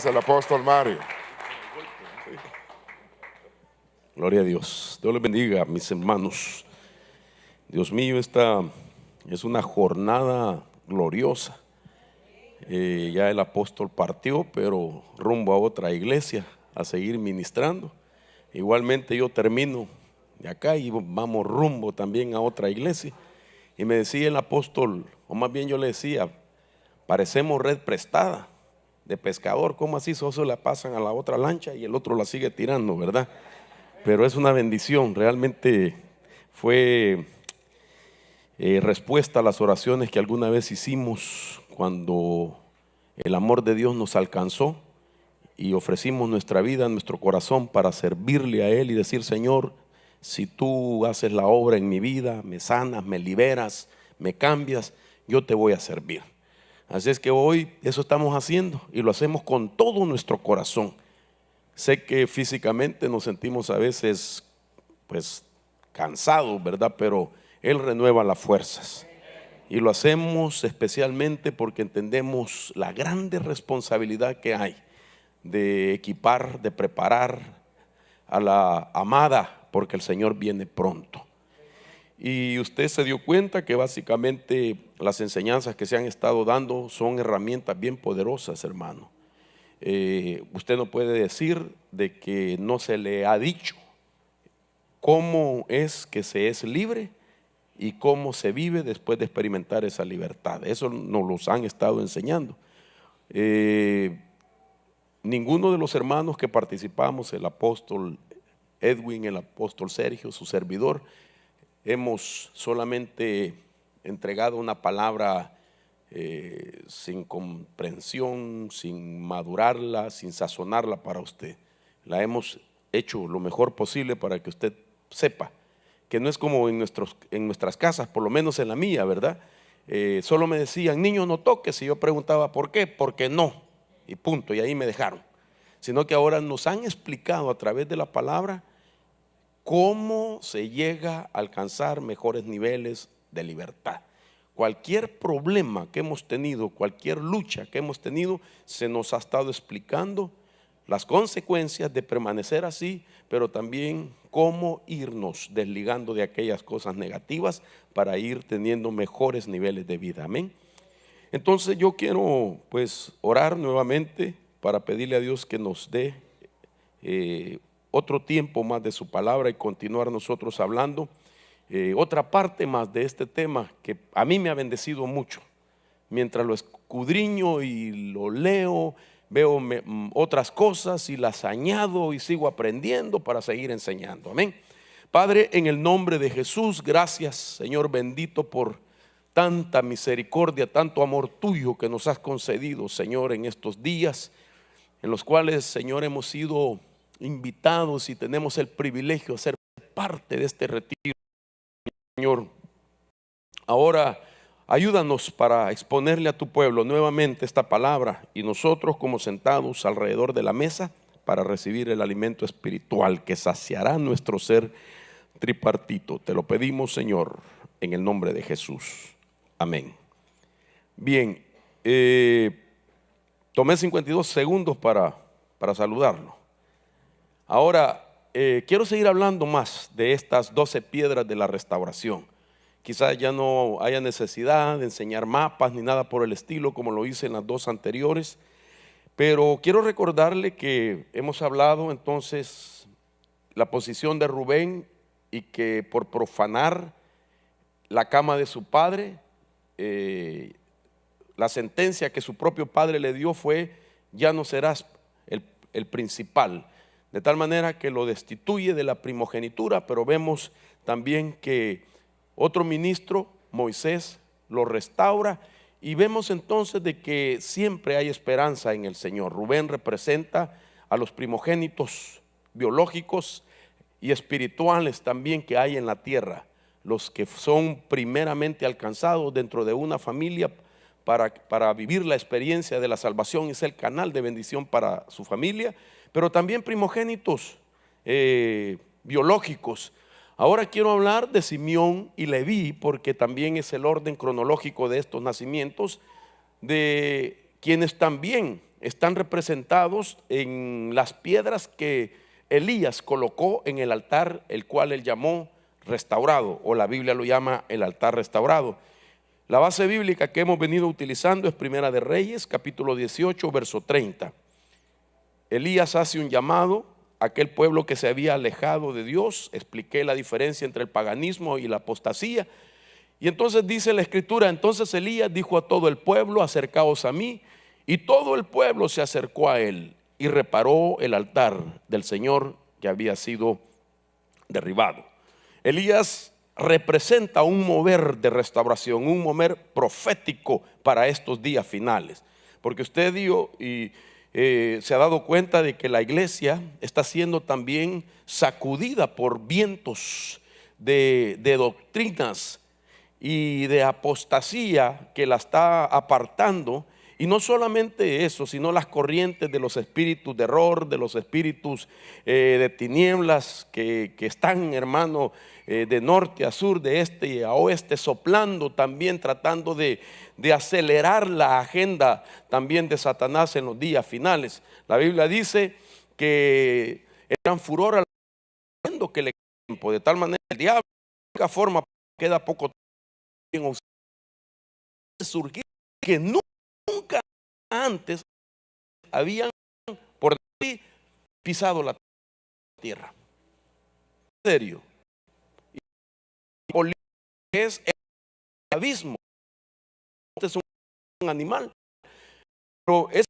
El apóstol Mario. Gloria a Dios. Dios les bendiga, mis hermanos. Dios mío, esta es una jornada gloriosa. Ya el apóstol partió, pero rumbo a otra iglesia a seguir ministrando. Igualmente yo termino de acá y vamos rumbo también a otra iglesia. Y me decía el apóstol, o más bien yo le decía, parecemos red prestada de pescador. ¿Cómo así? Solo la pasan a la otra lancha y el otro la sigue tirando, ¿verdad? Pero es una bendición. Realmente fue respuesta a las oraciones que alguna vez hicimos cuando el amor de Dios nos alcanzó y ofrecimos nuestra vida, nuestro corazón para servirle a Él y decir: Señor, si tú haces la obra en mi vida, me sanas, me liberas, me cambias, yo te voy a servir. Así es que hoy eso estamos haciendo y lo hacemos con todo nuestro corazón. Sé que físicamente nos sentimos a veces pues cansados, ¿verdad? Pero Él renueva las fuerzas. Y lo hacemos especialmente porque entendemos la grande responsabilidad que hay de equipar, de preparar a la amada, porque el Señor viene pronto. Y usted se dio cuenta que básicamente las enseñanzas que se han estado dando son herramientas bien poderosas, hermano. Usted no puede decir de que no se le ha dicho cómo es que se es libre y cómo se vive después de experimentar esa libertad. Eso nos los han estado enseñando. Ninguno de los hermanos que participamos, el apóstol Edwin, el apóstol Sergio, su servidor, hemos solamente entregado una palabra sin comprensión, sin madurarla, sin sazonarla para usted. La hemos hecho lo mejor posible para que usted sepa que no es como en nuestras casas, por lo menos en la mía, ¿verdad? Solo me decían: niño, no toques. Y yo preguntaba: ¿por qué? Porque no, y punto, y ahí me dejaron. Sino que ahora nos han explicado a través de la palabra cómo se llega a alcanzar mejores niveles de libertad. Cualquier problema que hemos tenido, cualquier lucha que hemos tenido, se nos ha estado explicando las consecuencias de permanecer así, pero también cómo irnos desligando de aquellas cosas negativas para ir teniendo mejores niveles de vida. Amén. Entonces yo quiero pues orar nuevamente para pedirle a Dios que nos dé otro tiempo más de su palabra y continuar nosotros hablando otra parte más de este tema que a mí me ha bendecido mucho. Mientras lo escudriño y lo leo, veo otras cosas y las añado y sigo aprendiendo para seguir enseñando. Amén. Padre, en el nombre de Jesús, gracias, Señor bendito, por tanta misericordia, tanto amor tuyo que nos has concedido, Señor, en estos días en los cuales, Señor, hemos sido invitados y tenemos el privilegio de ser parte de este retiro. Señor, ahora ayúdanos para exponerle a tu pueblo nuevamente esta palabra y nosotros como sentados alrededor de la mesa para recibir el alimento espiritual que saciará nuestro ser tripartito. Te lo pedimos, Señor, en el nombre de Jesús. Amén. Bien, tomé 52 segundos para saludarlo. Ahora, quiero seguir hablando más de estas 12 piedras de la restauración. Quizás ya no haya necesidad de enseñar mapas ni nada por el estilo como lo hice en las dos anteriores, pero quiero recordarle que hemos hablado entonces la posición de Rubén y que por profanar la cama de su padre, la sentencia que su propio padre le dio fue: ya no serás el principal. De tal manera que lo destituye de la primogenitura, pero vemos también que otro ministro, Moisés, lo restaura y vemos entonces de que siempre hay esperanza en el Señor. Rubén representa a los primogénitos biológicos y espirituales también que hay en la tierra, los que son primeramente alcanzados dentro de una familia para vivir la experiencia de la salvación y ser el canal de bendición para su familia, pero también primogénitos biológicos. Ahora quiero hablar de Simeón y Leví porque también es el orden cronológico de estos nacimientos, de quienes también están representados en las piedras que Elías colocó en el altar, el cual él llamó restaurado, o la Biblia lo llama el altar restaurado. La base bíblica que hemos venido utilizando es Primera de Reyes, capítulo 18, verso 30. Elías hace un llamado a aquel pueblo que se había alejado de Dios. Expliqué la diferencia entre el paganismo y la apostasía. Y entonces dice la escritura: entonces Elías dijo a todo el pueblo: acercaos a mí. Y todo el pueblo se acercó a él y reparó el altar del Señor que había sido derribado. Elías representa un mover de restauración, un mover profético para estos días finales. Porque usted se ha dado cuenta de que la iglesia está siendo también sacudida por vientos de doctrinas y de apostasía que la está apartando. Y no solamente eso, sino las corrientes de los espíritus de error, de los espíritus de tinieblas que están, hermano, de norte a sur, de este a oeste, soplando también, tratando de acelerar la agenda también de Satanás en los días finales. La Biblia dice que eran furor al mundo que le tiempo, de tal manera el diablo de única forma queda poco tiempo en surgir que nunca antes habían por decir pisado la tierra. En serio. Y es el abismo. Este es un animal. Pero esa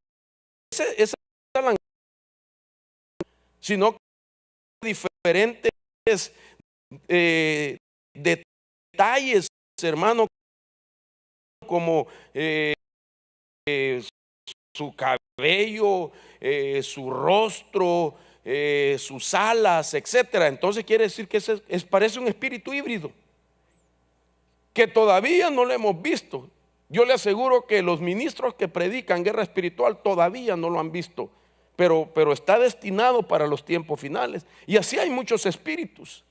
sino diferentes detalles, hermano, como su cabello, su rostro, sus alas, etcétera. Entonces quiere decir que parece un espíritu híbrido que todavía no lo hemos visto. Yo le aseguro que los ministros que predican guerra espiritual todavía no lo han visto, pero está destinado para los tiempos finales. Y así hay muchos espíritus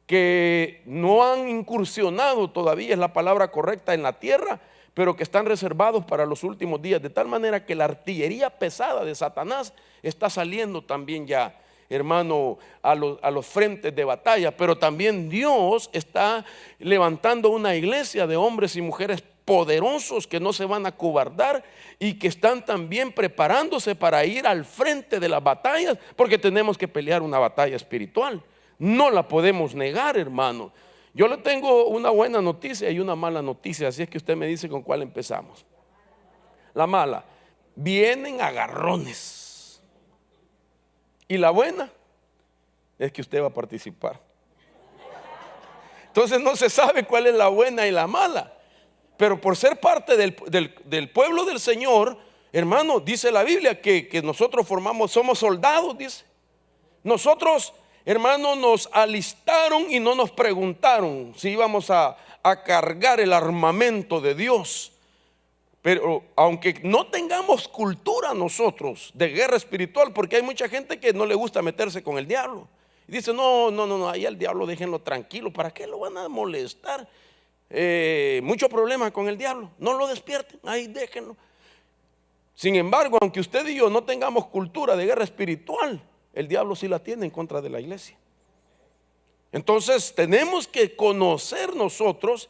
que no han incursionado todavía, es la palabra correcta, en la tierra, pero que están reservados para los últimos días, de tal manera que la artillería pesada de Satanás está saliendo también ya, hermano, a los frentes de batalla. Pero también Dios está levantando una iglesia de hombres y mujeres poderosos que no se van a acobardar y que están también preparándose para ir al frente de las batallas, porque tenemos que pelear una batalla espiritual. No la podemos negar, hermano. Yo le tengo una buena noticia y una mala noticia, así es que usted me dice con cuál empezamos. La mala: vienen agarrones. Y la buena es que usted va a participar. Entonces no se sabe cuál es la buena y la mala, pero por ser parte del pueblo del Señor, hermano, dice la Biblia que nosotros somos soldados, dice. Nosotros, hermano, nos alistaron y no nos preguntaron si íbamos a cargar el armamento de Dios. Pero aunque no tengamos cultura nosotros de guerra espiritual, porque hay mucha gente que no le gusta meterse con el diablo y dice: no, ahí al diablo déjenlo tranquilo, ¿para qué lo van a molestar? Mucho problema con el diablo, no lo despierten, ahí déjenlo. Sin embargo, aunque usted y yo no tengamos cultura de guerra espiritual, el diablo sí la tiene en contra de la iglesia. Entonces tenemos que conocer nosotros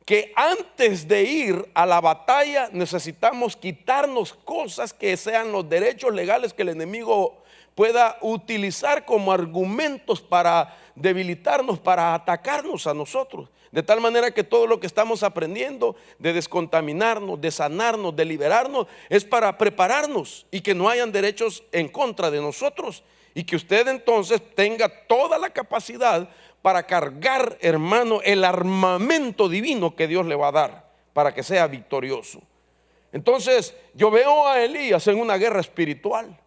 que antes de ir a la batalla necesitamos quitarnos cosas que sean los derechos legales que el enemigo pueda utilizar como argumentos para debilitarnos, para atacarnos a nosotros. De tal manera que todo lo que estamos aprendiendo de descontaminarnos, de sanarnos, de liberarnos, es para prepararnos y que no hayan derechos en contra de nosotros. Y que usted entonces tenga toda la capacidad para cargar, hermano, el armamento divino que Dios le va a dar para que sea victorioso. Entonces yo veo a Elías en una guerra espiritual,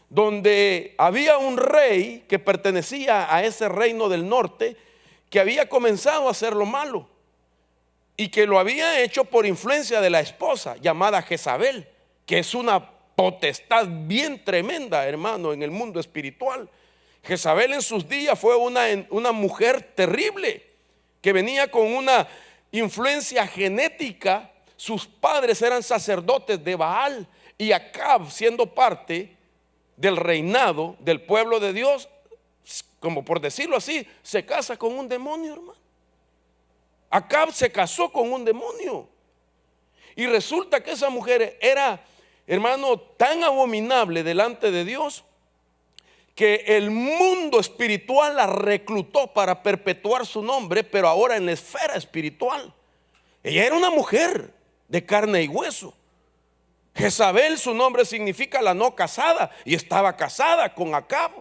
donde había un rey que pertenecía a ese reino del norte, que había comenzado a hacer lo malo y que lo había hecho por influencia de la esposa llamada Jezabel, que es una potestad bien tremenda, hermano, en el mundo espiritual. Jezabel en sus días fue una mujer terrible que venía con una influencia genética. Sus padres eran sacerdotes de Baal Y Acab, siendo parte del reinado del pueblo de Dios, como por decirlo así, se casa con un demonio, hermano. Acab se casó con un demonio. Y resulta que esa mujer era, hermano, tan abominable delante de Dios que el mundo espiritual la reclutó para perpetuar su nombre, pero ahora en la esfera espiritual. Ella era una mujer de carne y hueso. Jezabel, su nombre significa la no casada, y estaba casada con Acab.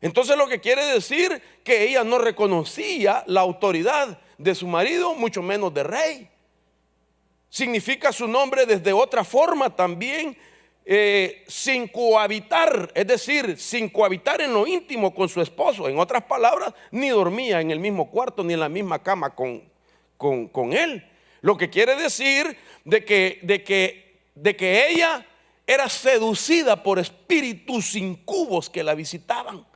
Entonces lo que quiere decir que ella no reconocía la autoridad de su marido, mucho menos de rey. Significa su nombre desde otra forma también, sin cohabitar, es decir, sin cohabitar en lo íntimo con su esposo. En otras palabras, ni dormía en el mismo cuarto ni en la misma cama con él. Lo que quiere decir de que ella era seducida por espíritus incubos que la visitaban.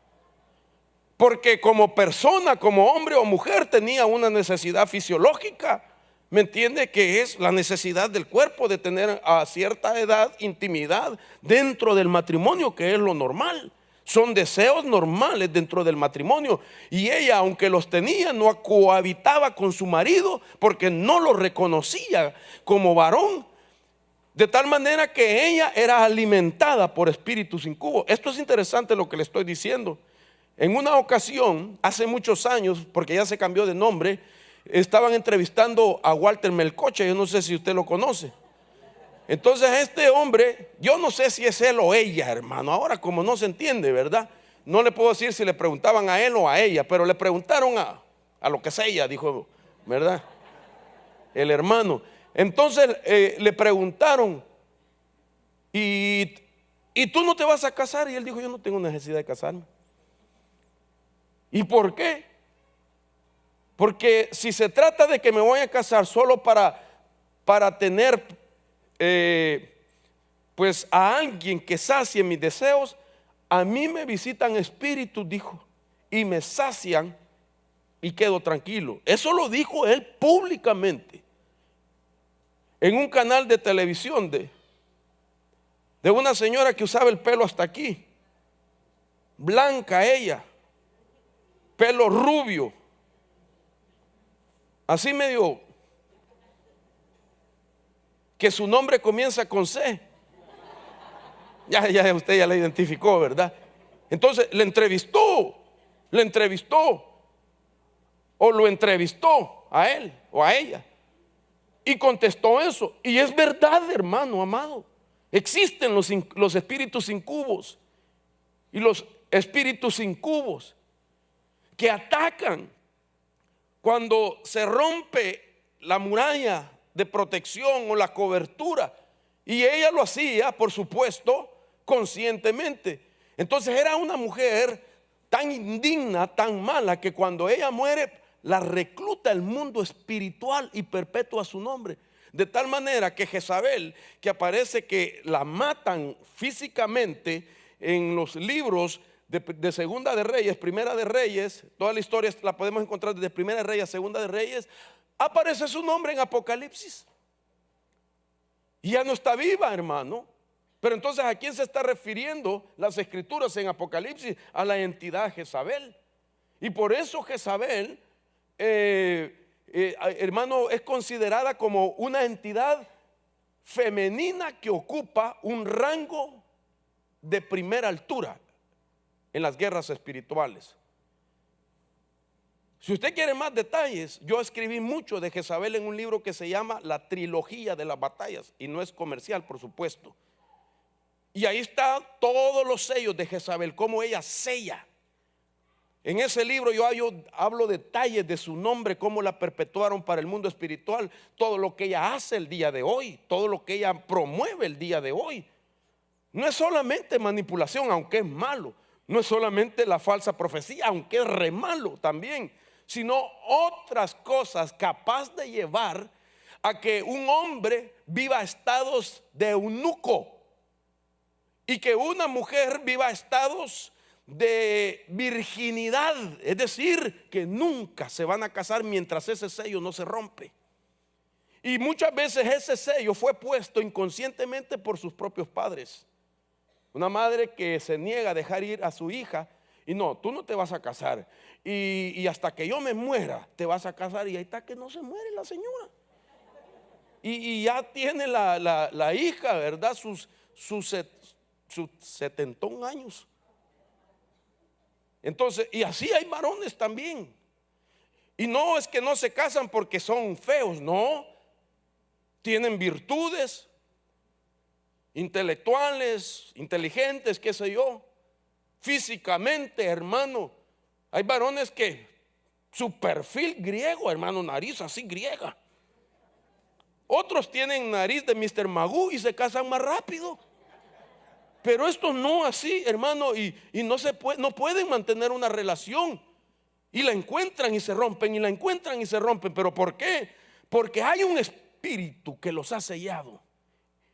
Porque como persona, como hombre o mujer, tenía una necesidad fisiológica. ¿Me entiende? Que es la necesidad del cuerpo de tener a cierta edad intimidad dentro del matrimonio, que es lo normal. Son deseos normales dentro del matrimonio. Y ella, aunque los tenía, no cohabitaba con su marido porque no lo reconocía como varón. De tal manera que ella era alimentada por espíritus incubos. Esto es interesante lo que le estoy diciendo. En una ocasión, hace muchos años, porque ya se cambió de nombre, estaban entrevistando a Walter Melcocha. Yo no sé si usted lo conoce. Entonces este hombre, yo no sé si es él o ella, hermano. Ahora como no se entiende, ¿verdad? No le puedo decir si le preguntaban a él o a ella, pero le preguntaron a lo que es ella, dijo, ¿verdad? El hermano. Entonces le preguntaron, ¿y tú no te vas a casar? Y él dijo, yo no tengo necesidad de casarme. ¿Y por qué? Porque si se trata de que me voy a casar solo para tener pues a alguien que sacie mis deseos, a mí me visitan espíritus, dijo, y me sacian y quedo tranquilo. Eso lo dijo él públicamente en un canal de televisión de una señora que usaba el pelo hasta aquí, blanca ella, pelo rubio, así medio, que su nombre comienza con C. Ya usted ya la identificó, ¿verdad? Entonces le entrevistó o lo entrevistó a él o a ella y contestó eso. Y es verdad, hermano amado, existen los espíritus incubos y los espíritus incubos que atacan cuando se rompe la muralla de protección o la cobertura. Y ella lo hacía, por supuesto, conscientemente. Entonces era una mujer tan indigna, tan mala, que cuando ella muere la recluta el mundo espiritual y perpetúa su nombre. De tal manera que Jezabel, que aparece que la matan físicamente en los libros de Segunda de Reyes, Primera de Reyes, toda la historia la podemos encontrar desde Primera de Reyes a Segunda de Reyes, aparece su nombre en Apocalipsis. Y ya no está viva, hermano. Pero entonces, ¿a quién se está refiriendo las escrituras en Apocalipsis? A la entidad Jezabel. Y por eso Jezabel, hermano, es considerada como una entidad femenina que ocupa un rango de primera altura en las guerras espirituales. Si usted quiere más detalles, yo escribí mucho de Jezabel en un libro que se llama La Trilogía de las Batallas, y no es comercial, por supuesto. Y ahí están todos los sellos de Jezabel, cómo ella sella. En ese libro yo hablo detalles de su nombre, cómo la perpetuaron para el mundo espiritual, todo lo que ella hace el día de hoy, todo lo que ella promueve el día de hoy. No es solamente manipulación, aunque es malo. No es solamente la falsa profecía, aunque es re malo también, sino otras cosas capaz de llevar a que un hombre viva estados de eunuco y que una mujer viva estados de virginidad, es decir, que nunca se van a casar mientras ese sello no se rompe. Y muchas veces ese sello fue puesto inconscientemente por sus propios padres. Una madre que se niega a dejar ir a su hija y no, tú no te vas a casar. Y hasta que yo me muera te vas a casar. Y ahí está que no se muere la señora. Y ya tiene la hija, ¿verdad? Sus 71 años. Entonces, y así hay varones también. Y no es que no se casan porque son feos, no. Tienen virtudes intelectuales, inteligentes, qué sé yo. Físicamente, hermano, hay varones que su perfil griego, hermano, nariz así griega. Otros tienen nariz de Mr. Magoo y se casan más rápido. Pero estos no así, hermano, y no pueden mantener una relación. Y la encuentran y se rompen, y la encuentran y se rompen. ¿Pero por qué? Porque hay un espíritu que los ha sellado.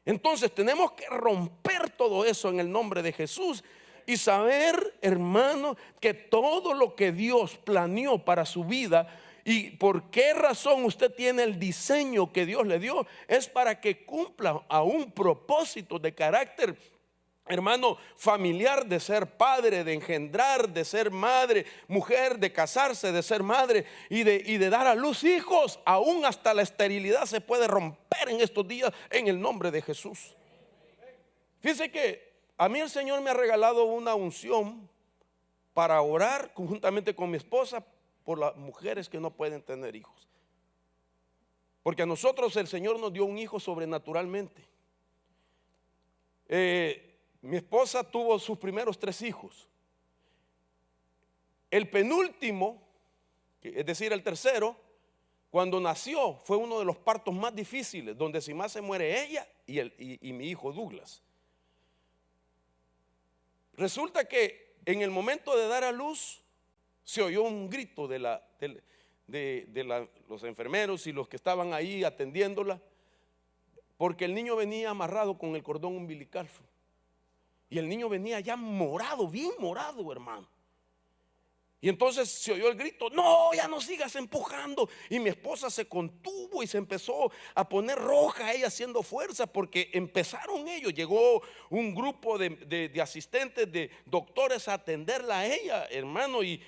Entonces tenemos que romper todo eso en el nombre de Jesús y saber, hermano, que todo lo que Dios planeó para su vida y por qué razón usted tiene el diseño que Dios le dio, es para que cumpla a un propósito de carácter, hermano, familiar, de ser padre, de engendrar, de ser madre, mujer, de casarse, de ser madre y de dar a luz hijos. Aún hasta la esterilidad se puede romper en estos días en el nombre de Jesús. Fíjese que a mí el Señor me ha regalado una unción para orar conjuntamente con mi esposa por las mujeres que no pueden tener hijos. Porque a nosotros el Señor nos dio un hijo sobrenaturalmente. Mi esposa tuvo sus primeros 3 hijos. El penúltimo, es decir, el tercero, cuando nació fue uno de los partos más difíciles, donde si más se muere ella y mi hijo Douglas. Resulta que en el momento de dar a luz se oyó un grito de los enfermeros y los que estaban ahí atendiéndola, porque el niño venía amarrado con el cordón umbilical. Y el niño venía ya morado, bien morado, hermano. Y entonces se oyó el grito: no, ya no sigas empujando. Y mi esposa se contuvo y se empezó a poner roja, ella haciendo fuerza, porque empezaron ellos. Llegó un grupo de asistentes, de doctores a atenderla a ella, hermano. Y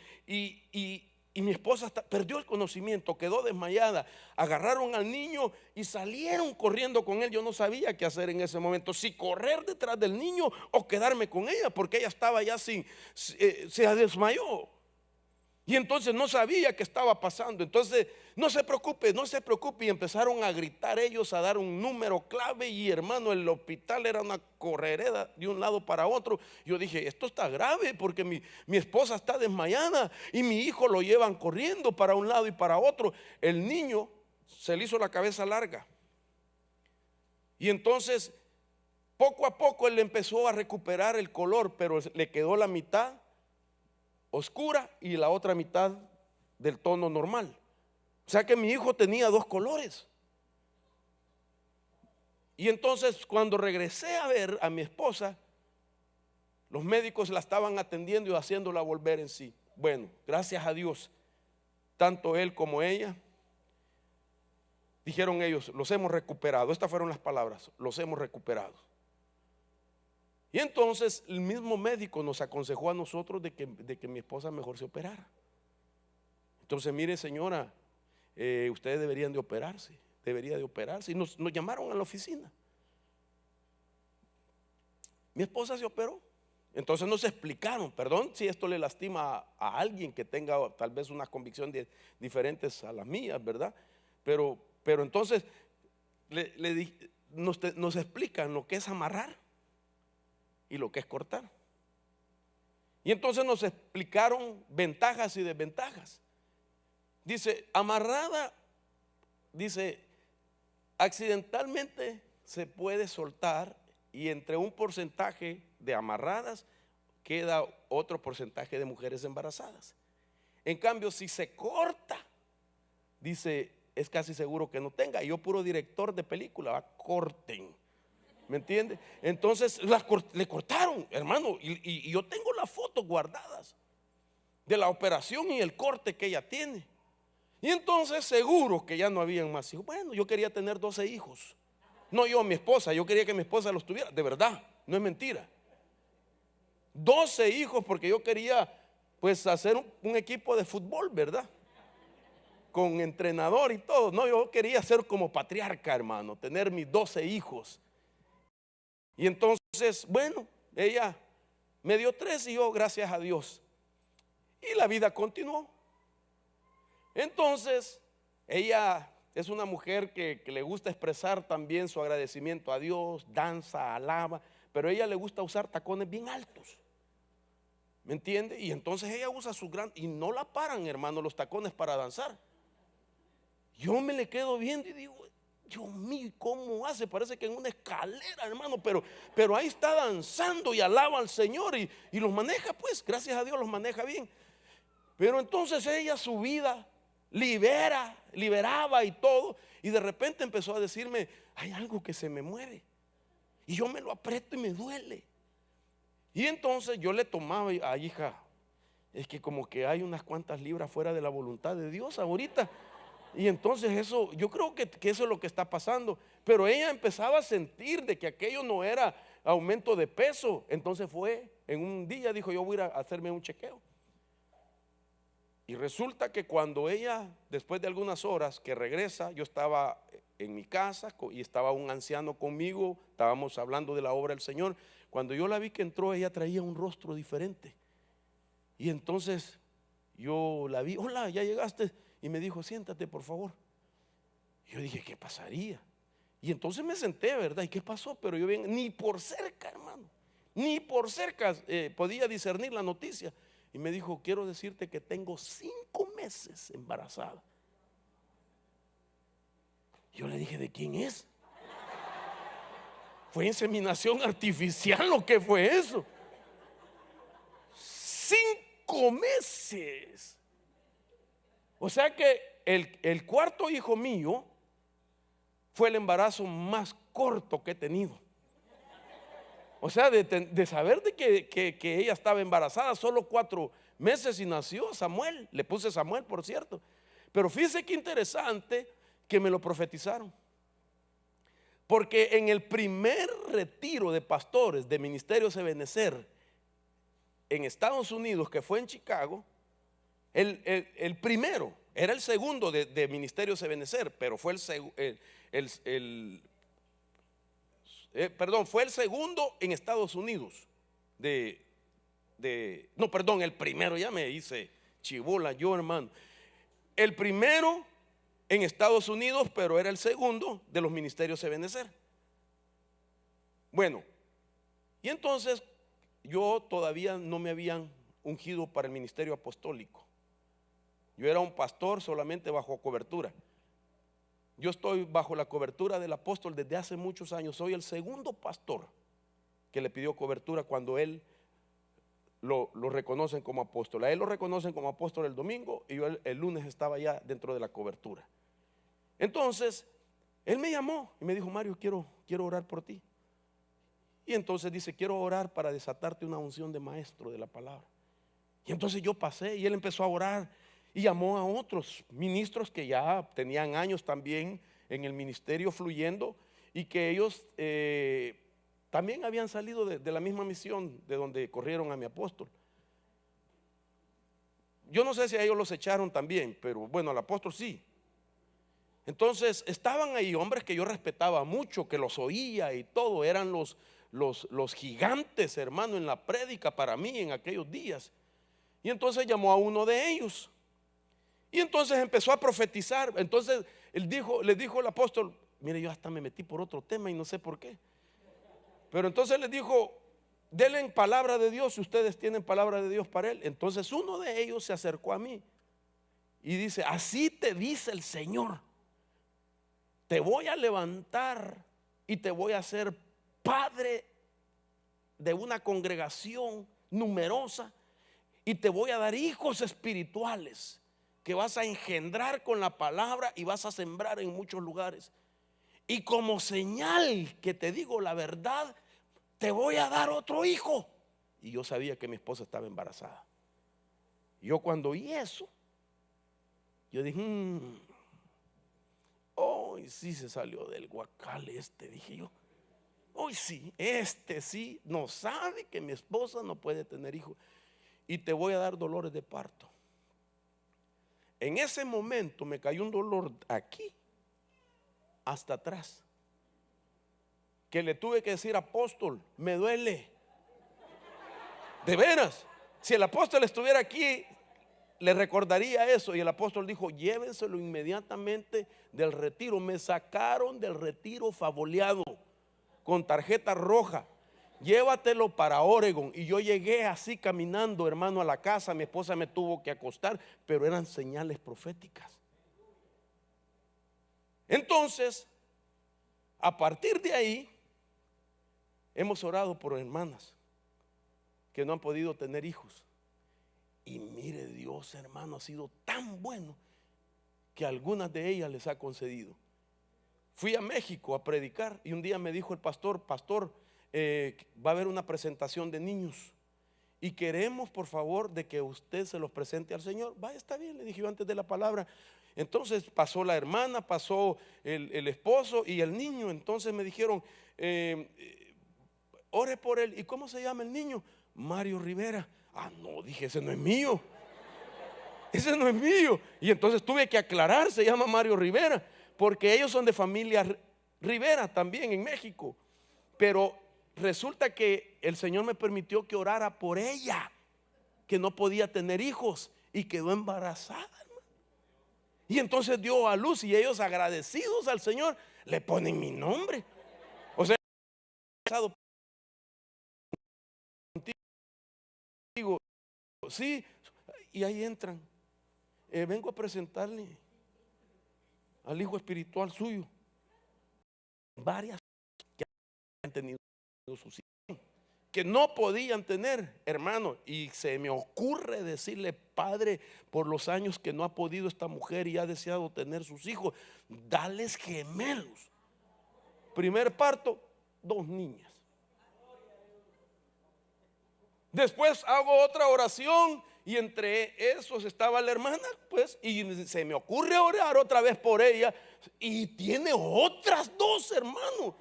mi esposa perdió el conocimiento, quedó desmayada. Agarraron al niño y salieron corriendo con él. Yo no sabía qué hacer en ese momento, si correr detrás del niño o quedarme con ella, porque ella estaba ya se desmayó. Y entonces no sabía qué estaba pasando. Entonces, no se preocupe, no se preocupe. Y empezaron a gritar ellos, a dar un número clave. Y hermano, el hospital era una correreda de un lado para otro. Yo dije: esto está grave, porque mi esposa está desmayada y mi hijo lo llevan corriendo para un lado y para otro. El niño se le hizo la cabeza larga. Y entonces, poco a poco él empezó a recuperar el color, pero le quedó la mitad oscura y la otra mitad del tono normal. O sea que mi hijo tenía 2 colores. Y entonces, cuando regresé a ver a mi esposa, los médicos la estaban atendiendo y haciéndola volver en sí. Bueno, gracias a Dios, tanto él como ella, dijeron ellos: los hemos recuperado. Estas fueron las palabras: los hemos recuperado. Y entonces el mismo médico nos aconsejó a nosotros de que mi esposa mejor se operara. Entonces, mire, señora, ustedes deberían de operarse, debería de operarse. Y nos llamaron a la oficina. Mi esposa se operó. Entonces nos explicaron, perdón si esto le lastima a alguien que tenga tal vez una convicción diferentes a las mías, ¿verdad? Pero entonces nos explican lo que es amarrar y lo que es cortar. Y entonces nos explicaron ventajas y desventajas. Dice: amarrada, dice, accidentalmente se puede soltar, y entre un porcentaje de amarradas queda otro porcentaje de mujeres embarazadas. En cambio, si se corta, dice, es casi seguro que no tenga. Y yo, puro director de película, corten. ¿Me entiende? Entonces le cortaron, hermano, y yo tengo las fotos guardadas de la operación y el corte que ella tiene. Y entonces seguro que ya no habían más hijos. Bueno, yo quería tener 12 hijos. No yo, mi esposa, yo quería que mi esposa los tuviera. De verdad, no es mentira. 12 hijos porque yo quería pues hacer un equipo de fútbol, ¿verdad? Con entrenador y todo. No, yo quería ser como patriarca, hermano, tener mis 12 hijos. Y entonces, bueno, ella me dio 3 y yo, gracias a Dios. Y la vida continuó. Entonces, ella es una mujer que le gusta expresar también su agradecimiento a Dios, danza, alaba, pero a ella le gusta usar tacones bien altos. ¿Me entiende? Y entonces ella usa su gran, y no la paran, hermano, los tacones para danzar. Yo me le quedo viendo y digo, Dios mío, ¿cómo hace? Parece que en una escalera, hermano, pero ahí está danzando y alaba al Señor y los maneja, pues, gracias a Dios los maneja bien. Pero entonces ella su vida liberaba y todo, y de repente empezó a decirme, hay algo que se me mueve, y yo me lo aprieto y me duele. Y entonces yo le tomaba, hija, es que como que hay unas cuantas libras fuera de la voluntad de Dios ahorita. Y entonces eso, yo creo que eso es lo que está pasando. Pero ella empezaba a sentir de que aquello no era aumento de peso. Entonces fue, en un día dijo, yo voy a ir a hacerme un chequeo. Y resulta que cuando ella, después de algunas horas que regresa, yo estaba en mi casa y estaba un anciano conmigo, estábamos hablando de la obra del Señor. Cuando yo la vi que entró, ella traía un rostro diferente. Y entonces yo la vi, hola, ya llegaste. Y me dijo, siéntate por favor. Yo dije, ¿qué pasaría? Y entonces me senté, ¿verdad? ¿Y qué pasó? Pero yo bien, ni por cerca, hermano, ni por cerca podía discernir la noticia. Y me dijo, quiero decirte que tengo 5 meses embarazada. Yo le dije, ¿de quién es? ¿Fue inseminación artificial o qué fue eso? 5 meses. O sea que el cuarto hijo mío fue el embarazo más corto que he tenido. O sea, de saber de que ella estaba embarazada, solo 4 meses y nació Samuel. Le puse Samuel, por cierto. Pero fíjese qué interesante que me lo profetizaron. Porque en el primer retiro de pastores de Ministerios Ebenecer en Estados Unidos, que fue en Chicago, el primero, era el segundo de Ministerios Ebenecer, pero fue fue el segundo en Estados Unidos. No, perdón, el primero, ya me hice chibola yo, hermano. El primero en Estados Unidos, pero era el segundo de los Ministerios Ebenecer. Bueno, y entonces yo todavía no me habían ungido para el ministerio apostólico. Yo era un pastor solamente bajo cobertura. Yo estoy bajo la cobertura del apóstol desde hace muchos años. Soy el segundo pastor que le pidió cobertura cuando él lo reconocen como apóstol. A él lo reconocen como apóstol el domingo y yo el lunes estaba ya dentro de la cobertura. Entonces, él me llamó y me dijo, Mario, quiero orar por ti. Y entonces dice, quiero orar para desatarte una unción de maestro de la palabra. Y entonces yo pasé y él empezó a orar y llamó a otros ministros que ya tenían años también en el ministerio fluyendo y que ellos también habían salido de la misma misión de donde corrieron a mi apóstol. Yo no sé si a ellos los echaron también, pero bueno, al apóstol sí. Entonces estaban ahí hombres que yo respetaba mucho, que los oía y todo, eran los gigantes, hermano, en la prédica para mí en aquellos días. Y entonces llamó a uno de ellos. Y entonces empezó a profetizar. Entonces le dijo el apóstol, mire, yo hasta me metí por otro tema y no sé por qué. Pero entonces les dijo, denle palabra de Dios si ustedes tienen palabra de Dios para él. Entonces uno de ellos se acercó a mí y dice, así te dice el Señor, te voy a levantar y te voy a hacer padre de una congregación numerosa y te voy a dar hijos espirituales que vas a engendrar con la palabra y vas a sembrar en muchos lugares. Y como señal que te digo la verdad, te voy a dar otro hijo. Y yo sabía que mi esposa estaba embarazada. Yo cuando oí eso, Yo dije, hoy sí se salió del guacal dije yo. Hoy sí, sí, no sabe que mi esposa no puede tener hijos. Y te voy a dar dolores de parto. En ese momento me cayó un dolor aquí hasta atrás, que le tuve que decir, apóstol, me duele. De veras, si el apóstol estuviera aquí, le recordaría eso. Y el apóstol dijo, llévenselo inmediatamente del retiro. Me sacaron del retiro favoleado con tarjeta roja. Llévatelo para Oregon. Y yo llegué así caminando, hermano, a la casa. Mi esposa me tuvo que acostar, pero eran señales proféticas. Entonces, a partir de ahí, hemos orado por hermanas que no han podido tener hijos. Y mire, Dios, hermano, ha sido tan bueno que algunas de ellas les ha concedido. Fui a México a predicar y un día me dijo el pastor, va a haber una presentación de niños y queremos, por favor, de que usted se los presente al Señor. Vaya, está bien, le dije yo antes de la palabra. Entonces pasó la hermana, pasó el esposo y el niño. Entonces me dijeron, ore por él. ¿Y cómo se llama el niño? Mario Rivera. Ah, no, dije, ese no es mío. Ese no es mío. Y entonces tuve que aclarar, se llama Mario Rivera, porque ellos son de familia Rivera también en México. Pero resulta que el Señor me permitió que orara por ella, que no podía tener hijos y quedó embarazada, hermano. Y entonces dio a luz y ellos, agradecidos al Señor, le ponen mi nombre. O sea, contigo, sí, y ahí entran. Vengo a presentarle al hijo espiritual suyo. Varias que han tenido sus hijos, que no podían tener, hermano. Y se me ocurre decirle, Padre, por los años que no ha podido esta mujer y ha deseado tener sus hijos, dales gemelos. Primer parto, 2 niñas. Después hago otra oración y entre esos estaba la hermana, pues, y se me ocurre orar otra vez por ella y tiene otras 2, hermano.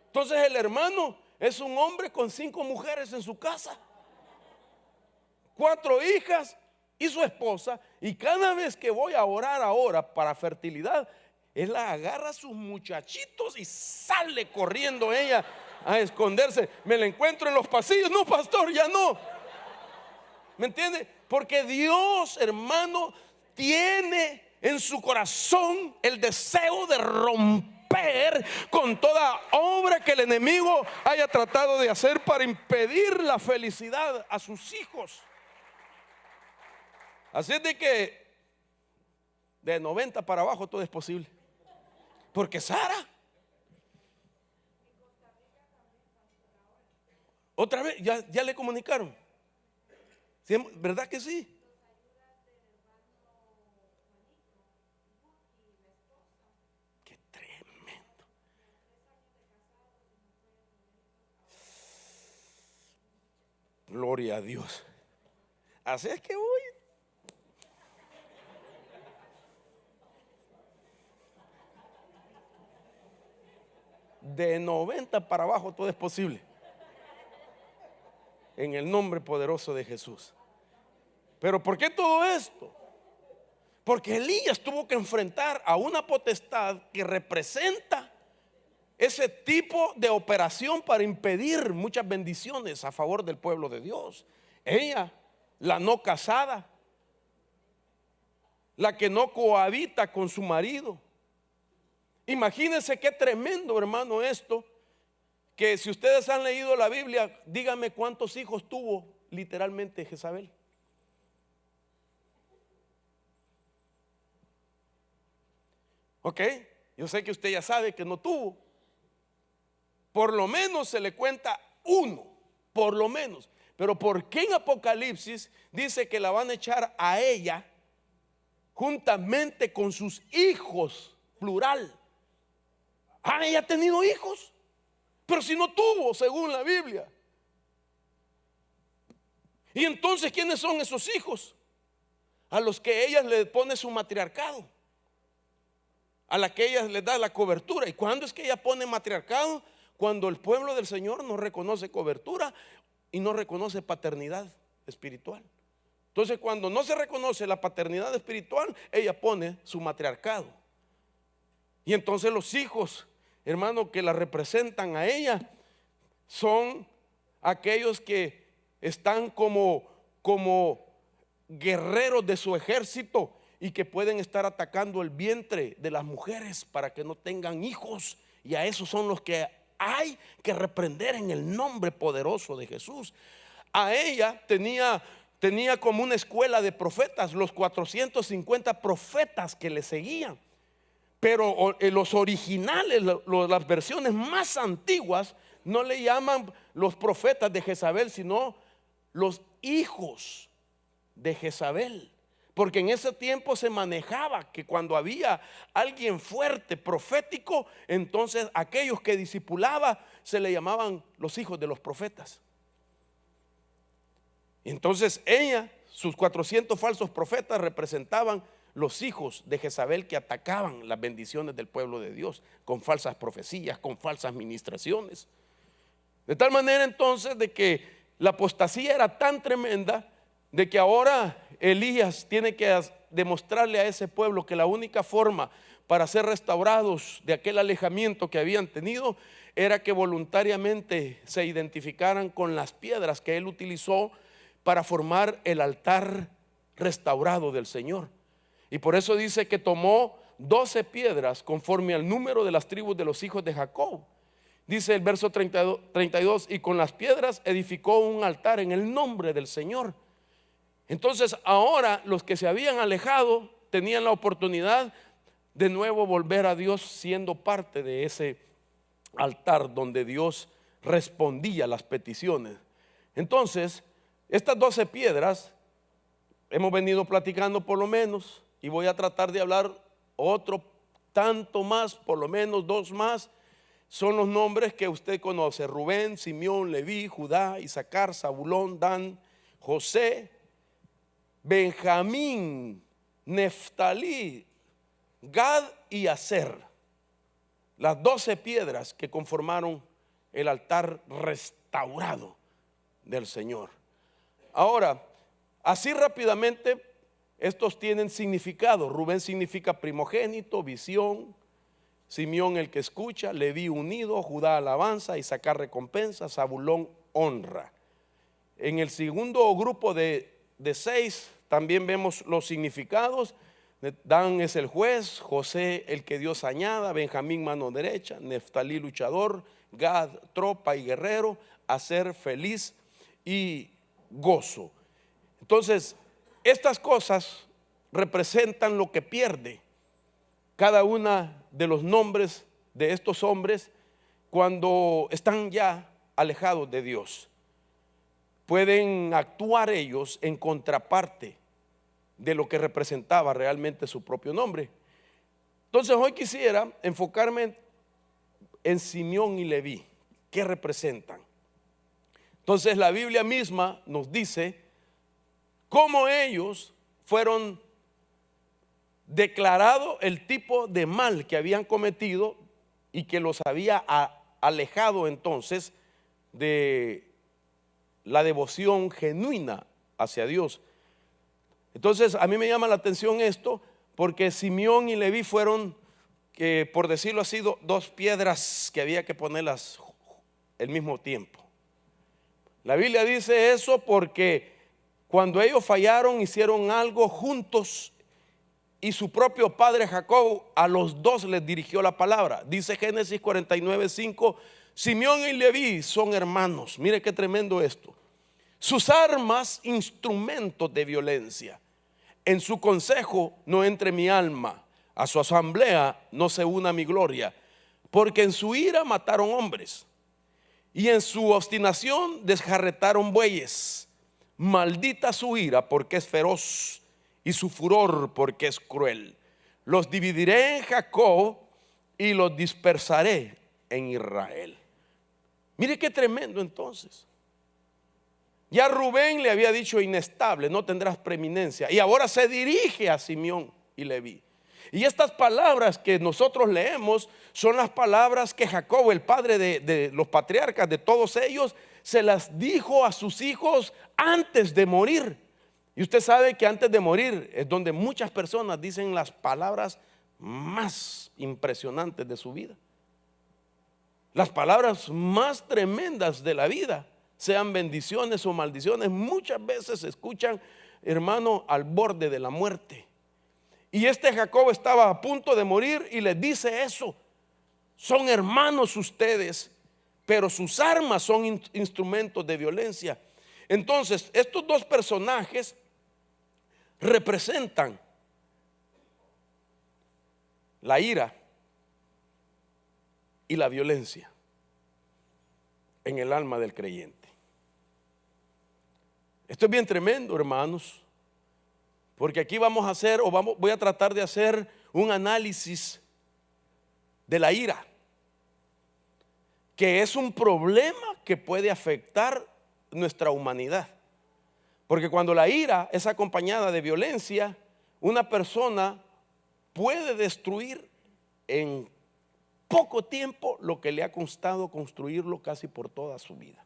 Entonces el hermano es un hombre con 5 mujeres en su casa, 4 hijas y su esposa, y cada vez que voy a orar ahora para fertilidad, él agarra a sus muchachitos y sale corriendo ella a esconderse. Me la encuentro en los pasillos, no, pastor, ya no. ¿Me entiende? Porque Dios, hermano, tiene en su corazón el deseo de romper con toda obra que el enemigo haya tratado de hacer para impedir la felicidad a sus hijos. Así es de que de 90 para abajo todo es posible. Porque Sara, otra vez, ya le comunicaron. ¿Sí? ¿Verdad que sí? Qué tremendo. Gloria a Dios. Así es que hoy de 90 para abajo todo es posible. En el nombre poderoso de Jesús. Pero ¿por qué todo esto? Porque Elías tuvo que enfrentar a una potestad que representa ese tipo de operación para impedir muchas bendiciones a favor del pueblo de Dios. Ella, la no casada, la que no cohabita con su marido. Imagínense qué tremendo, hermano, esto. Que si ustedes han leído la Biblia, díganme cuántos hijos tuvo literalmente Jezabel. Ok, yo sé que usted ya sabe que no tuvo. Por lo menos se le cuenta 1, por lo menos. Pero ¿por qué en Apocalipsis dice que la van a echar a ella juntamente con sus hijos, plural? Ah, ella ha tenido hijos. Pero si no tuvo, según la Biblia. Y entonces, ¿quiénes son esos hijos? a los que ella les pone su matriarcado, a la que ella les da la cobertura. ¿Y cuándo es que ella pone matriarcado? Cuando el pueblo del Señor no reconoce cobertura y no reconoce paternidad espiritual. Entonces, cuando no se reconoce la paternidad espiritual, ella pone su matriarcado. Y entonces los hijos, hermano, que la representan a ella, son aquellos que están como guerreros de su ejército y que pueden estar atacando el vientre de las mujeres para que no tengan hijos. Y a esos son los que hay que reprender en el nombre poderoso de Jesús. A ella tenía como una escuela de profetas, los 450 profetas que le seguían. Pero los originales, las versiones más antiguas, no le llaman los profetas de Jezabel, sino los hijos de Jezabel. Porque en ese tiempo se manejaba que cuando había alguien fuerte, profético, entonces aquellos que discipulaba se le llamaban los hijos de los profetas. Entonces ella, sus 400 falsos profetas representaban los hijos de Jezabel que atacaban las bendiciones del pueblo de Dios con falsas profecías, con falsas ministraciones. De tal manera entonces de que la apostasía era tan tremenda de que ahora Elías tiene que demostrarle a ese pueblo que la única forma para ser restaurados de aquel alejamiento que habían tenido era que voluntariamente se identificaran con las piedras que él utilizó para formar el altar restaurado del Señor. Y por eso dice que tomó 12 piedras conforme al número de las tribus de los hijos de Jacob. Dice el verso 32, y con las piedras edificó un altar en el nombre del Señor. Entonces ahora los que se habían alejado tenían la oportunidad de nuevo volver a Dios, siendo parte de ese altar donde Dios respondía las peticiones. Entonces estas 12 piedras hemos venido platicando por lo menos, y voy a tratar de hablar otro tanto más, por lo menos 2 más. Son los nombres que usted conoce: Rubén, Simeón, Leví, Judá, Isaacar, Zabulón, Dan, José, Benjamín, Neftalí, Gad y Aser. Las 12 piedras que conformaron el altar restaurado del Señor. Ahora, así rápidamente, estos tienen significado. Rubén significa primogénito, visión; Simeón el que escucha; Leví unido; Judá alabanza; Isaacar recompensa; Zabulón honra. En el segundo grupo de 6 también vemos los significados. Dan es el juez; José el que Dios añada; Benjamín mano derecha; Neftalí luchador; Gad tropa y guerrero; Aser feliz y gozo. Entonces estas cosas representan lo que pierde cada una de los nombres de estos hombres cuando están ya alejados de Dios. Pueden actuar ellos en contraparte de lo que representaba realmente su propio nombre. Entonces hoy quisiera enfocarme en Simeón y Leví. ¿Qué representan? Entonces la Biblia misma nos dice cómo ellos fueron declarado el tipo de mal que habían cometido y que los había alejado entonces de la devoción genuina hacia Dios. Entonces a mí me llama la atención esto, porque Simeón y Leví fueron, que por decirlo así, 2 piedras que había que ponerlas al mismo tiempo. La Biblia dice eso porque cuando ellos fallaron, hicieron algo juntos, y su propio padre Jacob a los 2 les dirigió la palabra. Dice Génesis 49:5, Simeón y Leví son hermanos. Mire qué tremendo esto. Sus armas, instrumentos de violencia. En su consejo no entre mi alma, a su asamblea no se una mi gloria, porque en su ira mataron hombres y en su obstinación desjarretaron bueyes. Maldita su ira porque es feroz y su furor porque es cruel. Los dividiré en Jacob y los dispersaré en Israel. Mire qué tremendo entonces. Ya Rubén le había dicho inestable, no tendrás preeminencia. Y ahora se dirige a Simeón y Leví. Y estas palabras que nosotros leemos son las palabras que Jacob, el padre de los patriarcas, de todos ellos, se las dijo a sus hijos antes de morir. Y usted sabe que antes de morir es donde muchas personas dicen las palabras más impresionantes de su vida. Las palabras más tremendas de la vida, sean bendiciones o maldiciones, muchas veces se escuchan, hermano, al borde de la muerte. Y este Jacob estaba a punto de morir y les dice eso: son hermanos ustedes, pero sus armas son instrumentos de violencia. Entonces, estos dos personajes representan la ira y la violencia en el alma del creyente. Esto es bien tremendo, hermanos, porque aquí vamos a hacer, voy a tratar de hacer un análisis de la ira, que es un problema que puede afectar nuestra humanidad. Porque cuando la ira es acompañada de violencia, una persona puede destruir en poco tiempo lo que le ha costado construirlo casi por toda su vida.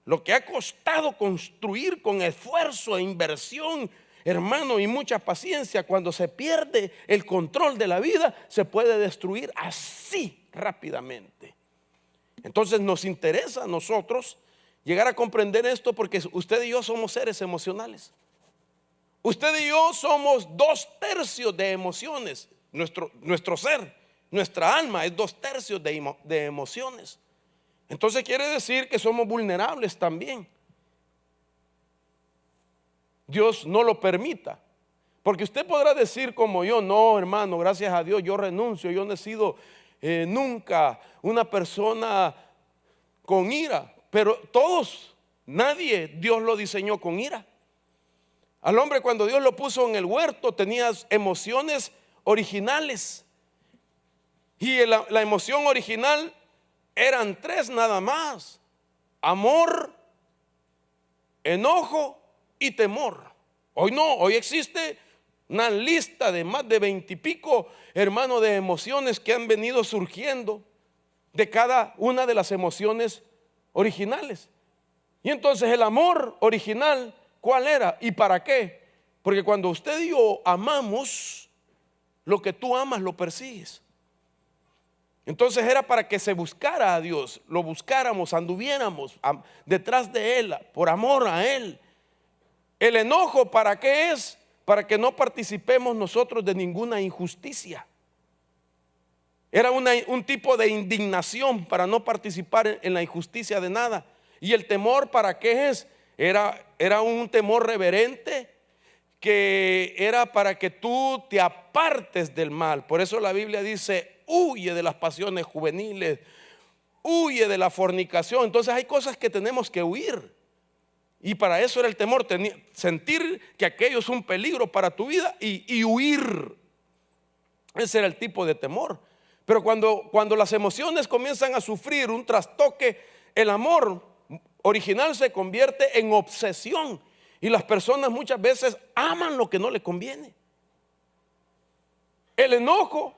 Lo que ha costado construir con esfuerzo e inversión, hermano, y mucha paciencia, cuando se pierde el control de la vida, se puede destruir así rápidamente. Entonces nos interesa a nosotros llegar a comprender esto, porque usted y yo somos seres emocionales. Usted y yo somos 2/3 de emociones. Nuestro ser, nuestra alma es 2/3 de emociones. Entonces quiere decir que somos vulnerables también. Dios no lo permita. Porque usted podrá decir como yo: no, hermano, gracias a Dios yo renuncio, yo no he sido nunca una persona con ira. Pero todos, nadie Dios lo diseñó con ira. Al hombre, cuando Dios lo puso en el huerto, tenía emociones originales. Y la emoción original eran 3 nada más: amor, enojo y temor. Hoy no, hoy existe una lista de más de 20 y pico, hermano, de emociones que han venido surgiendo de cada una de las emociones originales. Y entonces el amor original, ¿cuál era y para qué? Porque cuando usted y yo amamos, lo que tú amas lo persigues. Entonces era para que se buscara a Dios, lo buscáramos, anduviéramos detrás de Él, por amor a Él. El enojo, ¿para qué es? Para que no participemos nosotros de ninguna injusticia. Era un tipo de indignación para no participar en la injusticia de nada. Y el temor, ¿para qué es? Era un temor reverente, que era para que tú te apartes del mal. Por eso la Biblia dice: huye de las pasiones juveniles, huye de la fornicación. Entonces hay cosas que tenemos que huir. Y para eso era el temor, sentir que aquello es un peligro para tu vida y huir. Ese era el tipo de temor. Pero cuando las emociones comienzan a sufrir un trastoque, el amor original se convierte en obsesión. Y las personas muchas veces aman lo que no les conviene. El enojo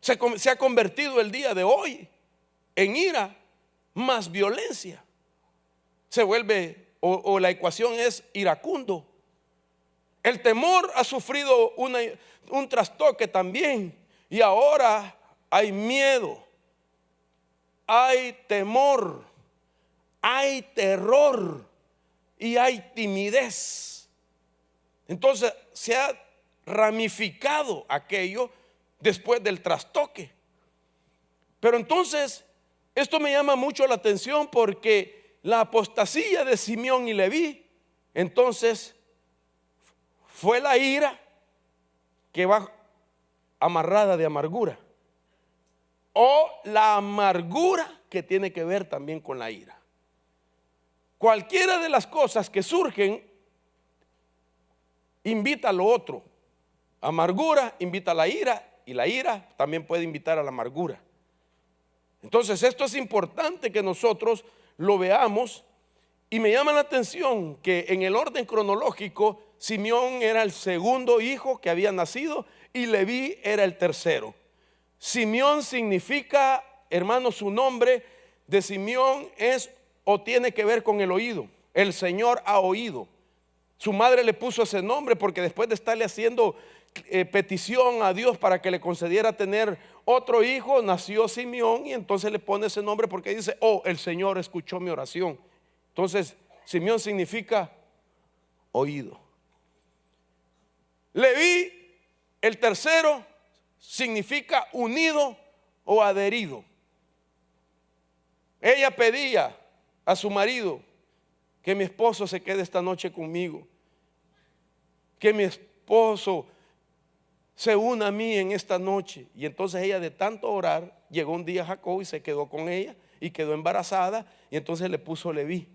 se ha convertido el día de hoy en ira más violencia. Se vuelve, o la ecuación es iracundo. El temor ha sufrido un trastoque también. Y ahora hay miedo, hay temor, hay terror y hay timidez. Entonces se ha ramificado aquello después del trastoque. Pero entonces esto me llama mucho la atención, porque la apostasía de Simeón y Leví, entonces fue la ira que va amarrada de amargura, o la amargura que tiene que ver también con la ira. Cualquiera de las cosas que surgen invita a lo otro. Amargura invita a la ira, y la ira también puede invitar a la amargura. Entonces esto es importante que nosotros lo veamos Y me llama la atención que en el orden cronológico, Simeón era el segundo hijo que había nacido y Leví era el tercero. Simeón significa, hermano, su nombre de Simeón es o tiene que ver con el oído. El Señor ha oído. Su madre le puso ese nombre porque después de estarle haciendo petición a Dios para que le concediera tener otro hijo, nació Simeón, y entonces le pone ese nombre porque dice: oh, el Señor escuchó mi oración. Entonces Simeón significa oído. Leví, el tercero, significa unido o adherido. Ella pedía a su marido: que mi esposo se quede esta noche conmigo, que mi esposo se una a mí en esta noche. Y entonces ella, de tanto orar, llegó un día a Jacob y se quedó con ella y quedó embarazada, y entonces le puso Leví,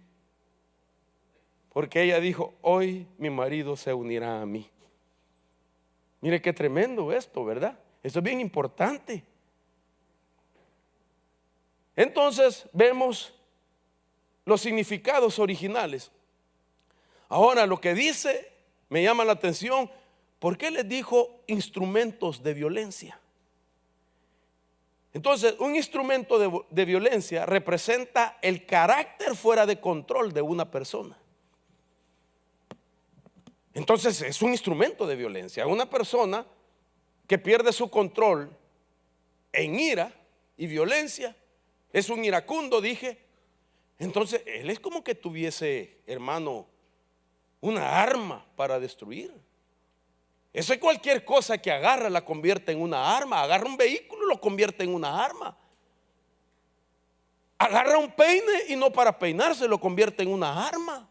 porque ella dijo: hoy mi marido se unirá a mí. Mire qué tremendo esto, ¿verdad? Esto es bien importante. Entonces vemos los significados originales. Ahora, lo que dice me llama la atención. ¿Por qué les dijo instrumentos de violencia? Entonces, un instrumento de violencia representa el carácter fuera de control de una persona. Entonces es un instrumento de violencia. Una persona que pierde su control en ira y violencia es un iracundo, dije. Entonces él es como que tuviese, hermano, una arma para destruir. Eso es cualquier cosa que agarra, la convierte en una arma. Agarra un vehículo, lo convierte en una arma. Agarra un peine y no para peinarse, lo convierte en una arma.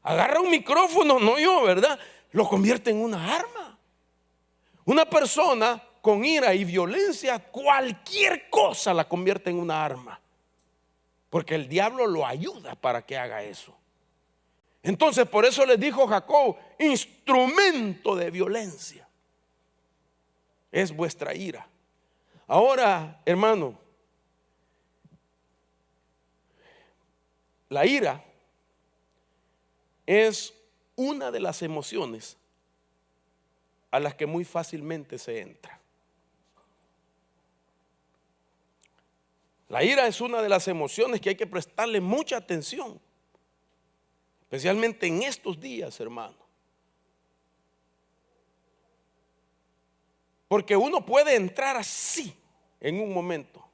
Agarra un micrófono, no yo, ¿verdad? Lo convierte en una arma. Una persona con ira y violencia, cualquier cosa la convierte en una arma, porque el diablo lo ayuda para que haga eso. Entonces, por eso les dijo Jacob: instrumento de violencia es vuestra ira. Ahora, hermano, la ira es una de las emociones a las que muy fácilmente se entra. La ira es una de las emociones que hay que prestarle mucha atención, especialmente en estos días, hermano. Porque uno puede entrar así en un momento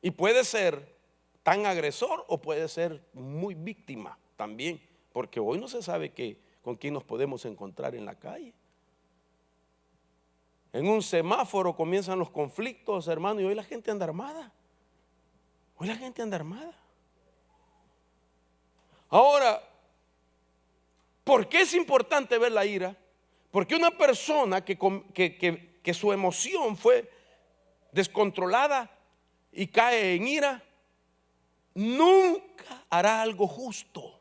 y puede ser tan agresor o puede ser muy víctima también, porque hoy no se sabe con quién nos podemos encontrar en la calle. En un semáforo comienzan los conflictos, hermano, y hoy la gente anda armada. Hoy la gente anda armada. Ahora, ¿por qué es importante ver la ira? Porque una persona que su emoción fue descontrolada y cae en ira, nunca hará algo justo.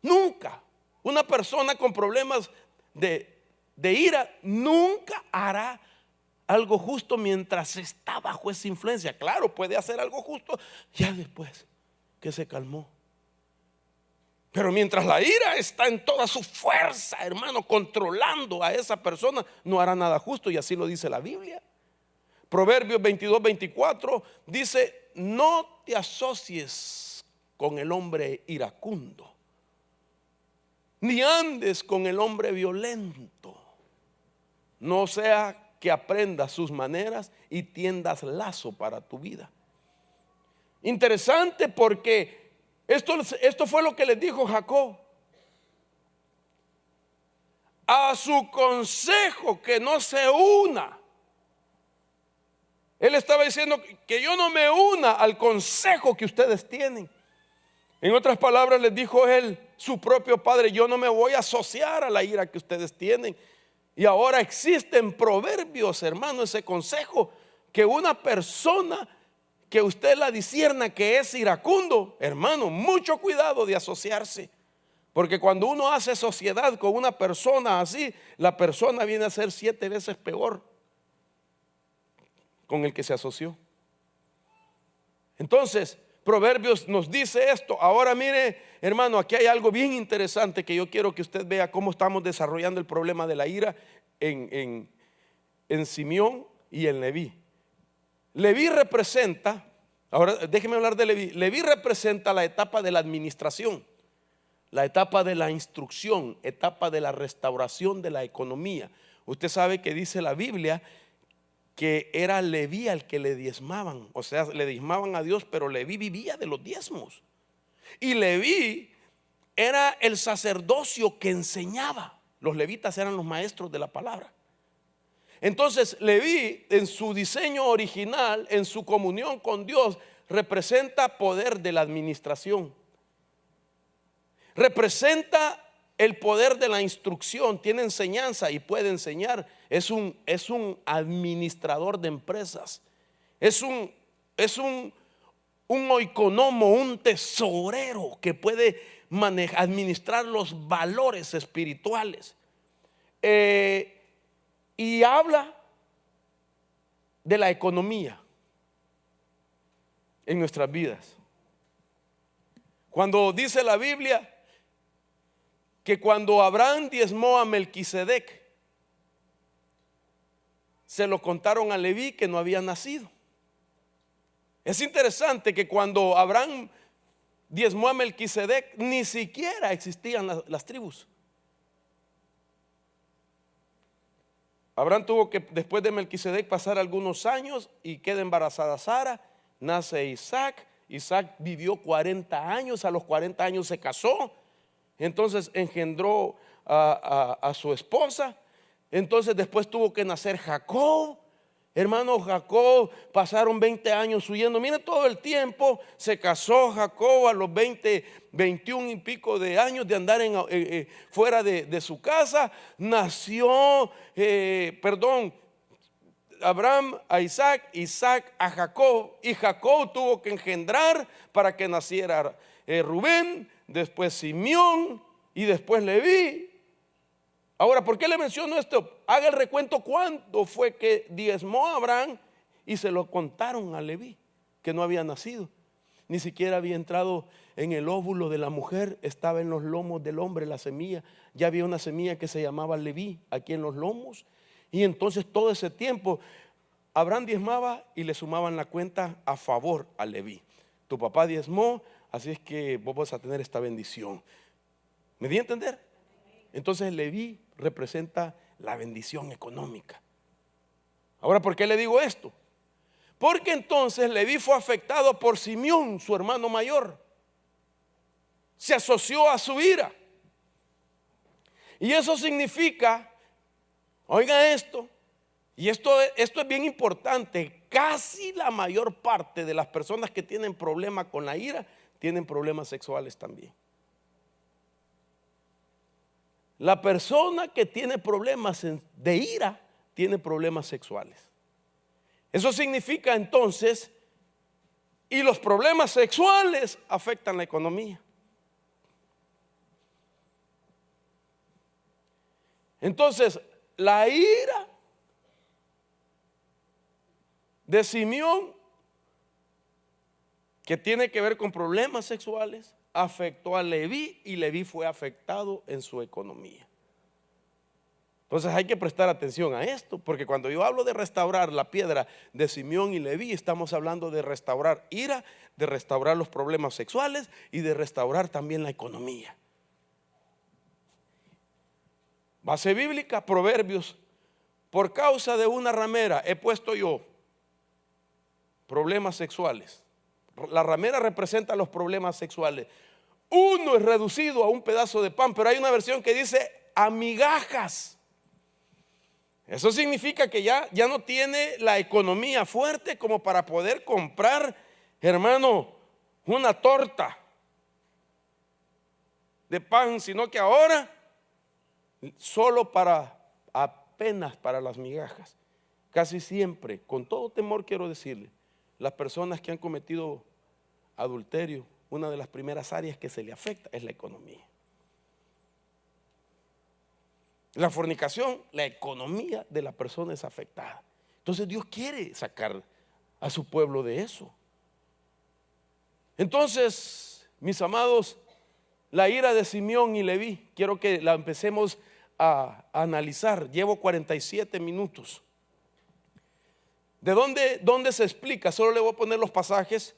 Nunca. Una persona con problemas de ira nunca hará algo justo mientras está bajo esa influencia. Claro, puede hacer algo justo ya después que se calmó. Pero mientras la ira está en toda su fuerza, hermano, controlando a esa persona, no hará nada justo, y así lo dice la Biblia. Proverbios 22-24 dice: no te asocies con el hombre iracundo, ni andes con el hombre violento, no sea que aprendas sus maneras y tiendas lazo para tu vida. Interesante, porque esto fue lo que les dijo Jacob: a su consejo que no se una. Él estaba diciendo que yo no me una al consejo que ustedes tienen. En otras palabras, les dijo él, su propio padre: yo no me voy a asociar a la ira que ustedes tienen. Y ahora existen proverbios, hermano, ese consejo, que una persona que usted la discierna que es iracundo, hermano, mucho cuidado de asociarse, porque cuando uno hace sociedad con una persona así, la persona viene a ser 7 veces peor con el que se asoció. Entonces, Proverbios nos dice esto. Ahora mire, hermano, aquí hay algo bien interesante que yo quiero que usted vea cómo estamos desarrollando el problema de la ira en Simeón y en Leví. Leví representa, ahora déjeme hablar de Leví. Leví representa la etapa de la administración, la etapa de la instrucción, etapa de la restauración de la economía. Usted sabe que dice la Biblia que era Leví al que le diezmaban, o sea, le diezmaban a Dios, pero Leví vivía de los diezmos. Y Leví era el sacerdocio que enseñaba. Los levitas eran los maestros de la palabra. Entonces Leví, en su diseño original, en su comunión con Dios, representa poder de la administración, representa el poder de la instrucción, tiene enseñanza y puede enseñar. Es un administrador de empresas, es un oikonomo, un tesorero que puede administrar los valores espirituales. Y habla de la economía en nuestras vidas. Cuando dice la Biblia que cuando Abraham diezmó a Melquisedec, se lo contaron a Leví que no había nacido. Es interesante que cuando Abraham diezmó a Melquisedec, ni siquiera existían las tribus. Abraham tuvo que, después de Melquisedec, pasar algunos años y queda embarazada Sara, nace Isaac. Isaac vivió 40 años, a los 40 años se casó, entonces engendró a su esposa. Entonces después tuvo que nacer Jacob. Hermano, Jacob, pasaron 20 años huyendo. Miren todo el tiempo. Se casó Jacob a los 20, 21 y pico de años de andar fuera de su casa. Nació, Abraham a Isaac, Isaac a Jacob, y Jacob tuvo que engendrar para que naciera Rubén, después Simeón y después Leví. Ahora, ¿por qué le menciono esto? Haga el recuento cuándo fue que diezmó a Abraham y se lo contaron a Leví, que no había nacido, ni siquiera había entrado en el óvulo de la mujer, estaba en los lomos del hombre la semilla. Ya había una semilla que se llamaba Leví aquí en los lomos. Y entonces todo ese tiempo Abraham diezmaba y le sumaban la cuenta a favor a Leví. Tu papá diezmó, así es que vos vas a tener esta bendición. ¿Me di a entender? Entonces Leví representa la bendición económica. Ahora, ¿por qué le digo esto? Porque entonces Leví fue afectado por Simeón, su hermano mayor. Se asoció a su ira. Y eso significa, oiga esto, y esto es bien importante, casi la mayor parte de las personas que tienen problemas con la ira tienen problemas sexuales también. La persona que tiene problemas de ira tiene problemas sexuales. Eso significa entonces, y los problemas sexuales afectan la economía. Entonces, la ira de Simeón, que tiene que ver con problemas sexuales, afectó a Leví y Leví fue afectado en su economía. Entonces hay que prestar atención a esto, porque cuando yo hablo de restaurar la piedra de Simeón y Leví, estamos hablando de restaurar ira, de restaurar los problemas sexuales y de restaurar también la economía. Base bíblica, Proverbios: por causa de una ramera he puesto yo problemas sexuales. La ramera representa los problemas sexuales. Uno es reducido a un pedazo de pan, pero hay una versión que dice a migajas. Eso significa que ya no tiene la economía fuerte como para poder comprar, hermano, una torta de pan, sino que ahora solo apenas para las migajas. Casi siempre, con todo temor quiero decirle, las personas que han cometido adulterio, una de las primeras áreas que se le afecta es la economía. La fornicación, la economía de la persona es afectada. Entonces Dios quiere sacar a su pueblo de eso. Entonces, mis amados, la ira de Simeón y Leví, quiero que la empecemos a analizar. Llevo 47 minutos. ¿De dónde se explica? Solo le voy a poner los pasajes,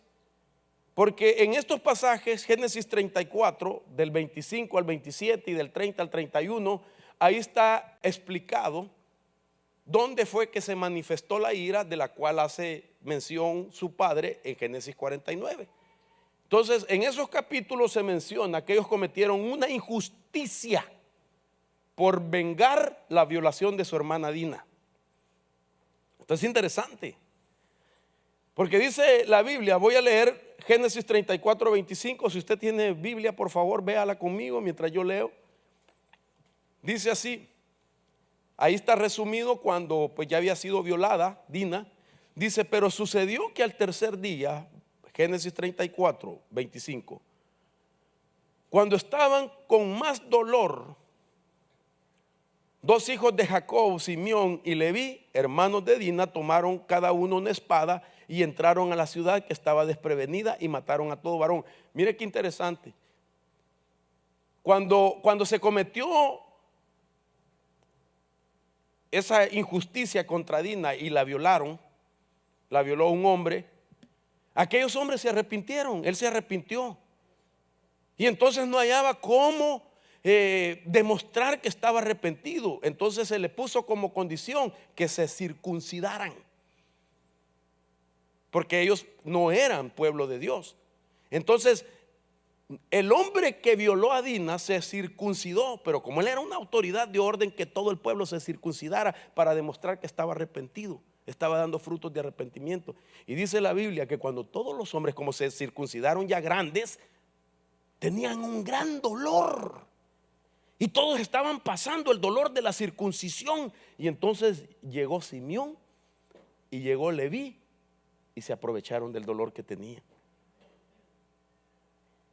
porque en estos pasajes, Génesis 34, del 25 al 27 y del 30 al 31, ahí está explicado dónde fue que se manifestó la ira de la cual hace mención su padre en Génesis 49. Entonces, en esos capítulos se menciona que ellos cometieron una injusticia por vengar la violación de su hermana Dina. Esto es interesante, porque dice la Biblia, voy a leer Génesis 34, 25. Si usted tiene Biblia, por favor, véala conmigo mientras yo leo. Dice así, ahí está resumido cuando pues ya había sido violada Dina. Dice, pero sucedió que al tercer día, Génesis 34, 25, cuando estaban con más dolor, dos hijos de Jacob, Simeón y Leví, hermanos de Dina, tomaron cada uno una espada y entraron a la ciudad que estaba desprevenida y mataron a todo varón. Mire qué interesante. Cuando se cometió esa injusticia contra Dina y la violó un hombre, aquellos hombres se arrepintieron, él se arrepintió. Y entonces no hallaba cómo demostrar que estaba arrepentido. Entonces se le puso como condición que se circuncidaran, porque ellos no eran pueblo de Dios. Entonces el hombre que violó a Dina se circuncidó, pero como él era una autoridad de orden, que todo el pueblo se circuncidara para demostrar que estaba arrepentido, estaba dando frutos de arrepentimiento. Y dice la Biblia que cuando todos los hombres, como se circuncidaron ya grandes, tenían un gran dolor, y todos estaban pasando el dolor de la circuncisión. Y entonces llegó Simeón y llegó Leví y se aprovecharon del dolor que tenía.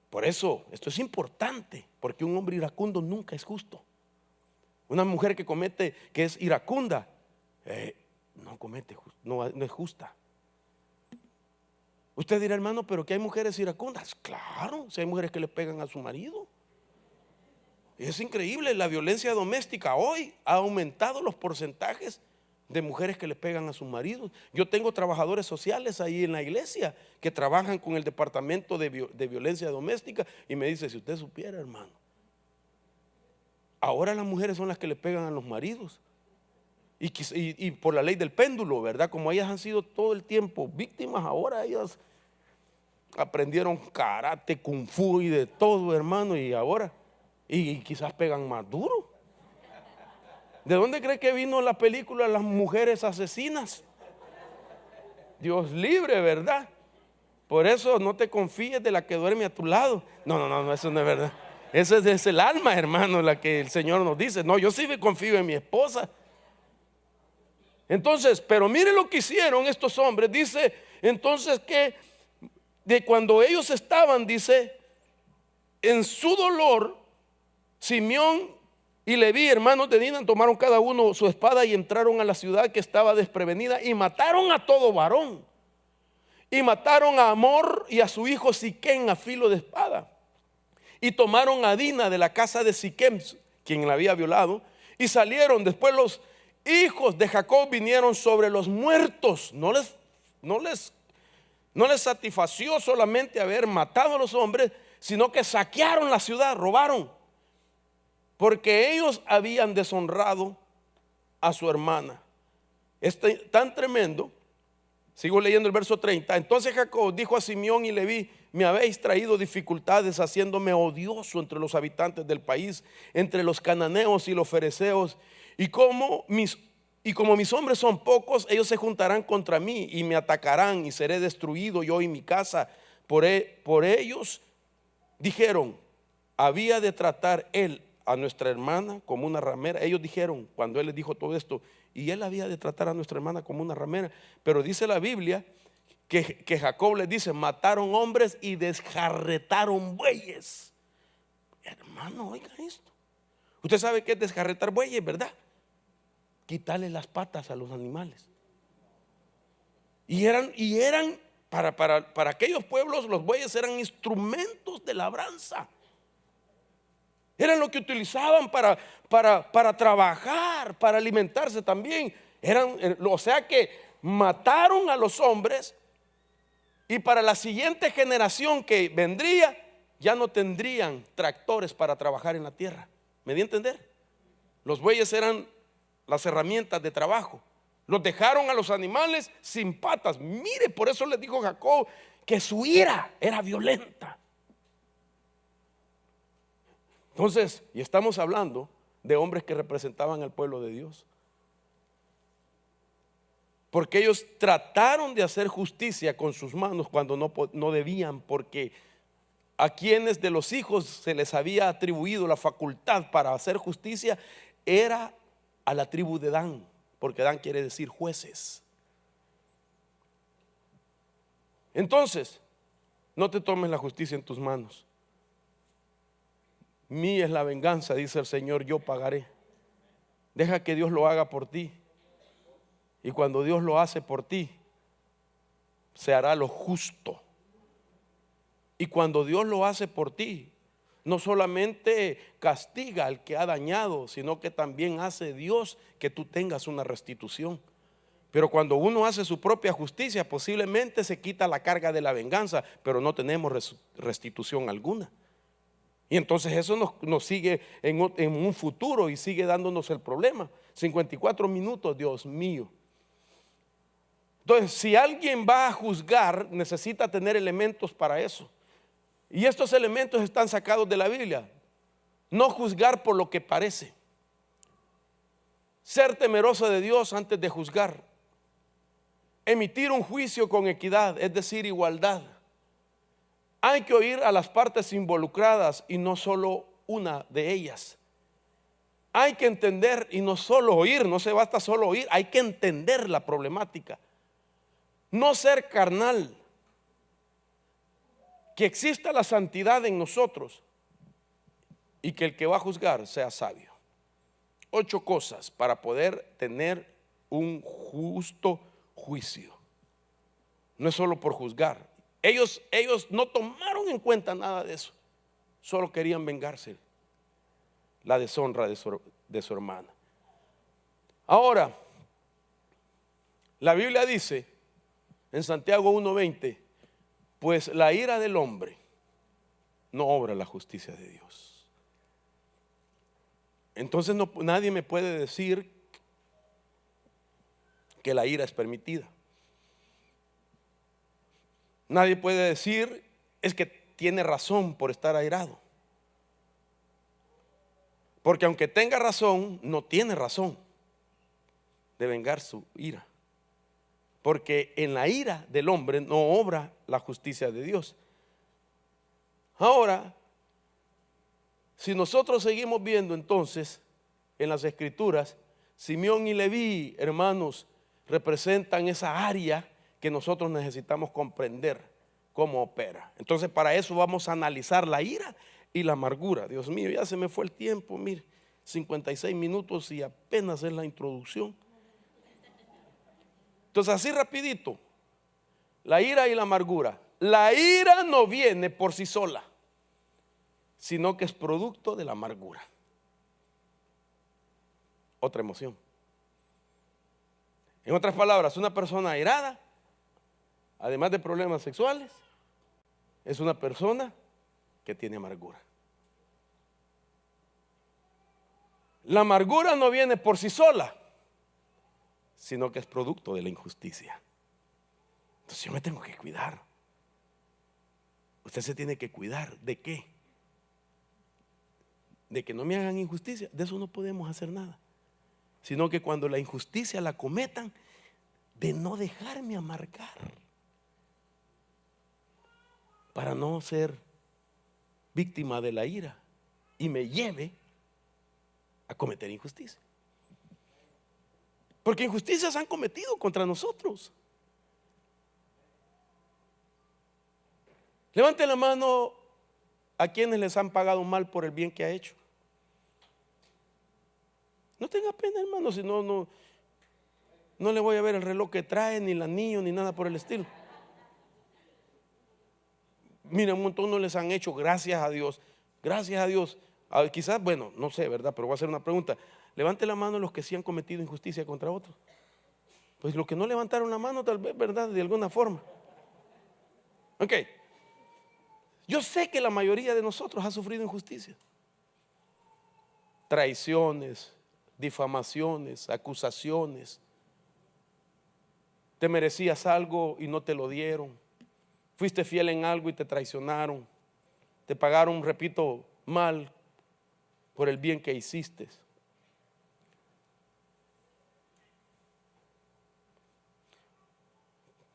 Por eso esto es importante, porque un hombre iracundo nunca es justo. Una mujer que es iracunda, no es justa. Usted dirá, hermano, pero que hay mujeres iracundas. Claro, si hay mujeres que le pegan a su marido. Es increíble, la violencia doméstica hoy ha aumentado los porcentajes de mujeres que le pegan a sus maridos. Yo tengo trabajadores sociales ahí en la iglesia que trabajan con el departamento de violencia doméstica, y me dice, si usted supiera, hermano, ahora las mujeres son las que le pegan a los maridos. Y por la ley del péndulo, ¿verdad? Como ellas han sido todo el tiempo víctimas, ahora ellas aprendieron karate, kung fu y de todo, hermano, y ahora y quizás pegan más duro. ¿De dónde cree que vino la película Las Mujeres Asesinas? Dios libre, ¿verdad? Por eso no te confíes de la que duerme a tu lado. No, eso no es verdad. Eso es el alma, hermano, la que el Señor nos dice. No, yo sí me confío en mi esposa. Entonces, pero mire lo que hicieron estos hombres. Dice entonces que de cuando ellos estaban, dice, en su dolor, Simeón y Leví, hermanos de Dina, tomaron cada uno su espada y entraron a la ciudad que estaba desprevenida y mataron a todo varón. Y mataron a Amor y a su hijo Siquem a filo de espada. Y tomaron a Dina de la casa de Siquem, quien la había violado, y salieron. Después los hijos de Jacob vinieron sobre los muertos. No les satisfació solamente haber matado a los hombres, sino que saquearon la ciudad, robaron, porque ellos habían deshonrado a su hermana. Es tan tremendo. Sigo leyendo el verso 30. Entonces Jacob dijo a Simeón y Leví, me habéis traído dificultades, haciéndome odioso entre los habitantes del país, entre los cananeos y los fereceos, y como mis hombres son pocos, ellos se juntarán contra mí y me atacarán, y seré destruido yo y mi casa. Por ellos dijeron, había de tratar él a nuestra hermana como una ramera. Ellos dijeron, cuando él les dijo todo esto, y él había de tratar a nuestra hermana como una ramera. Pero dice la Biblia que Jacob les dice, mataron hombres y desjarretaron bueyes. Hermano, oiga esto. Usted sabe qué es desjarretar bueyes, ¿verdad? Quitarle las patas a los animales. Y eran Para aquellos pueblos los bueyes eran instrumentos de labranza. Eran lo que utilizaban para trabajar, para alimentarse también. O sea que mataron a los hombres, y para la siguiente generación que vendría ya no tendrían tractores para trabajar en la tierra. ¿Me di a entender? Los bueyes eran las herramientas de trabajo. Los dejaron a los animales sin patas. Mire, por eso les dijo Jacob que su ira era violenta. Entonces, y estamos hablando de hombres que representaban al pueblo de Dios, porque ellos trataron de hacer justicia con sus manos cuando no debían, porque a quienes de los hijos se les había atribuido la facultad para hacer justicia era a la tribu de Dan, porque Dan quiere decir jueces. Entonces, no te tomes la justicia en tus manos. Mía es la venganza, dice el Señor, yo pagaré. Deja que Dios lo haga por ti. Y cuando Dios lo hace por ti, se hará lo justo. Y cuando Dios lo hace por ti, no solamente castiga al que ha dañado, sino que también hace Dios que tú tengas una restitución. Pero cuando uno hace su propia justicia, posiblemente se quita la carga de la venganza, pero no tenemos restitución alguna. Y entonces eso nos sigue en un futuro y sigue dándonos el problema. 54 minutos, Dios mío. Entonces, si alguien va a juzgar, necesita tener elementos para eso. Y estos elementos están sacados de la Biblia. No juzgar por lo que parece. Ser temeroso de Dios antes de juzgar. Emitir un juicio con equidad, es decir, igualdad. Hay que oír a las partes involucradas y no solo una de ellas. Hay que entender y no solo oír, no se basta solo oír, hay que entender la problemática. No ser carnal. Que exista la santidad en nosotros y que el que va a juzgar sea sabio. 8 cosas para poder tener un justo juicio. No es solo por juzgar. Ellos no tomaron en cuenta nada de eso. Solo querían vengarse la deshonra de su hermana. Ahora, la Biblia dice en Santiago 1:20, pues la ira del hombre no obra la justicia de Dios. Entonces nadie me puede decir que la ira es permitida. Nadie puede decir es que tiene razón por estar airado. Porque aunque tenga razón, no tiene razón de vengar su ira. Porque en la ira del hombre no obra la justicia de Dios. Ahora, si nosotros seguimos viendo entonces en las escrituras, Simeón y Leví, hermanos, representan esa área que nosotros necesitamos comprender cómo opera. Entonces para eso vamos a analizar la ira y la amargura. Dios mío, ya se me fue el tiempo, mire, 56 minutos y apenas es la introducción. Entonces así rapidito, la ira y la amargura. La ira no viene por sí sola, sino que es producto de la amargura. Otra emoción. En otras palabras, una persona airada, además de problemas sexuales, es una persona que tiene amargura. La amargura no viene por sí sola, sino que es producto de la injusticia. Entonces yo me tengo que cuidar. Usted se tiene que cuidar. ¿De qué? De que no me hagan injusticia. De eso no podemos hacer nada. Sino que cuando la injusticia la cometan, de no dejarme amargar, para no ser víctima de la ira y me lleve a cometer injusticia. Porque injusticias han cometido contra nosotros. Levante la mano a quienes les han pagado mal por el bien que ha hecho. No tenga pena, hermano, si no le voy a ver el reloj que trae, ni el anillo, ni nada por el estilo. Mira, un montón no les han hecho, gracias a Dios. Gracias a Dios. Quizás, bueno, no sé, ¿verdad? Pero voy a hacer una pregunta. Levante la mano los que sí han cometido injusticia contra otros. Pues los que no levantaron la mano, tal vez, ¿verdad? De alguna forma. Ok. Yo sé que la mayoría de nosotros ha sufrido injusticia. Traiciones, difamaciones, acusaciones. Te merecías algo y no te lo dieron. Fuiste fiel en algo y te traicionaron. Te pagaron, repito, mal por el bien que hiciste.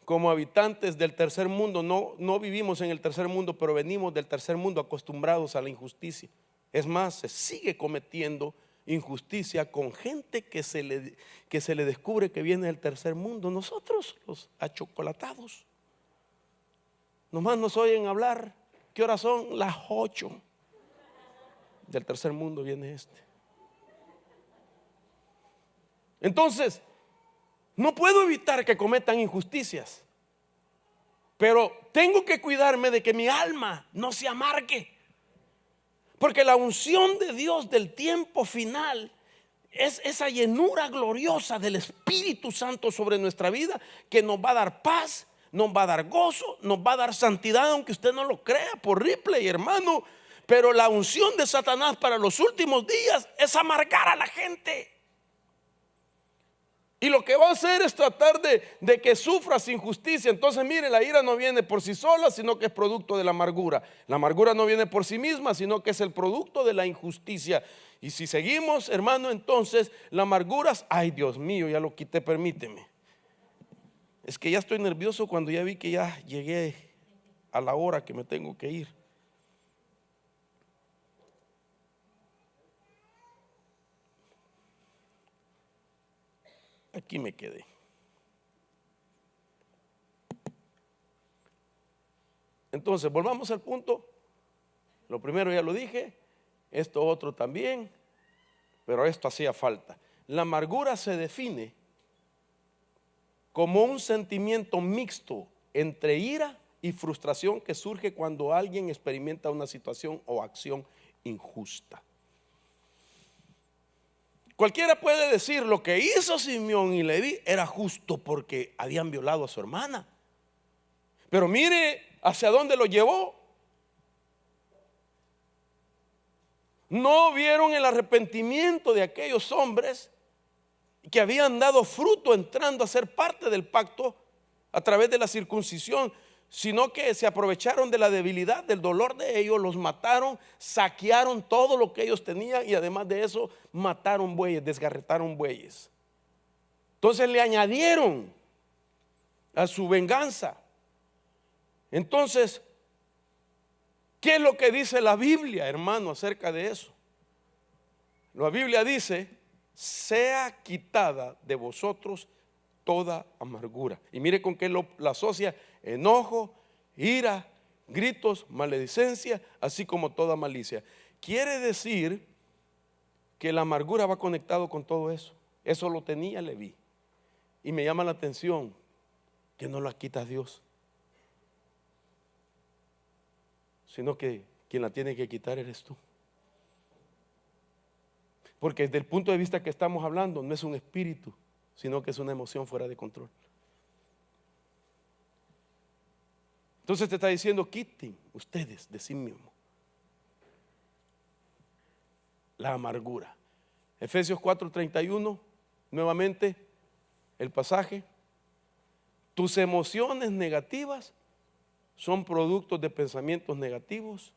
Como habitantes del tercer mundo, no vivimos en el tercer mundo, pero venimos del tercer mundo acostumbrados a la injusticia. Es más, se sigue cometiendo injusticia con gente que se le descubre que viene del tercer mundo. Nosotros, los achocolatados, nomás nos oyen hablar. ¿Qué horas son? Las 8. Del tercer mundo viene este. Entonces, no puedo evitar que cometan injusticias, pero tengo que cuidarme de que mi alma no se amargue, porque la unción de Dios del tiempo final es esa llenura gloriosa del Espíritu Santo sobre nuestra vida, que nos va a dar paz, nos va a dar gozo, nos va a dar santidad, aunque usted no lo crea por Ripley, hermano. Pero la unción de Satanás para los últimos días es amargar a la gente. Y lo que va a hacer es tratar de que sufras injusticia. Entonces mire, la ira no viene por sí sola, sino que es producto de la amargura. La amargura no viene por sí misma, sino que es el producto de la injusticia. Y si seguimos, hermano, entonces la amargura, ay Dios mío, ya lo quité, permíteme. Es que ya estoy nervioso cuando ya vi que ya llegué a la hora que me tengo que ir. Aquí me quedé. Entonces, volvamos al punto. Lo primero ya lo dije, esto otro también, pero esto hacía falta. La amargura se define como un sentimiento mixto entre ira y frustración que surge cuando alguien experimenta una situación o acción injusta. Cualquiera puede decir lo que hizo Simeón y Leví era justo porque habían violado a su hermana. Pero mire hacia dónde lo llevó. No vieron el arrepentimiento de aquellos hombres que habían dado fruto entrando a ser parte del pacto a través de la circuncisión, sino que se aprovecharon de la debilidad, del dolor de ellos, los mataron, saquearon todo lo que ellos tenían y además de eso mataron bueyes, desgarretaron bueyes. Entonces le añadieron a su venganza. Entonces, ¿qué es lo que dice la Biblia, hermano, acerca de eso? La Biblia dice: sea quitada de vosotros toda amargura. Y mire con qué la asocia: enojo, ira, gritos, maledicencia, así como toda malicia. Quiere decir que la amargura va conectado con todo eso. Eso lo tenía Leví. Y me llama la atención que no la quita Dios, sino que quien la tiene que quitar eres tú. Porque desde el punto de vista que estamos hablando, no es un espíritu, sino que es una emoción fuera de control. Entonces te está diciendo: quiten ustedes de sí mismos la amargura. Efesios 4:31, nuevamente el pasaje: tus emociones negativas son productos de pensamientos negativos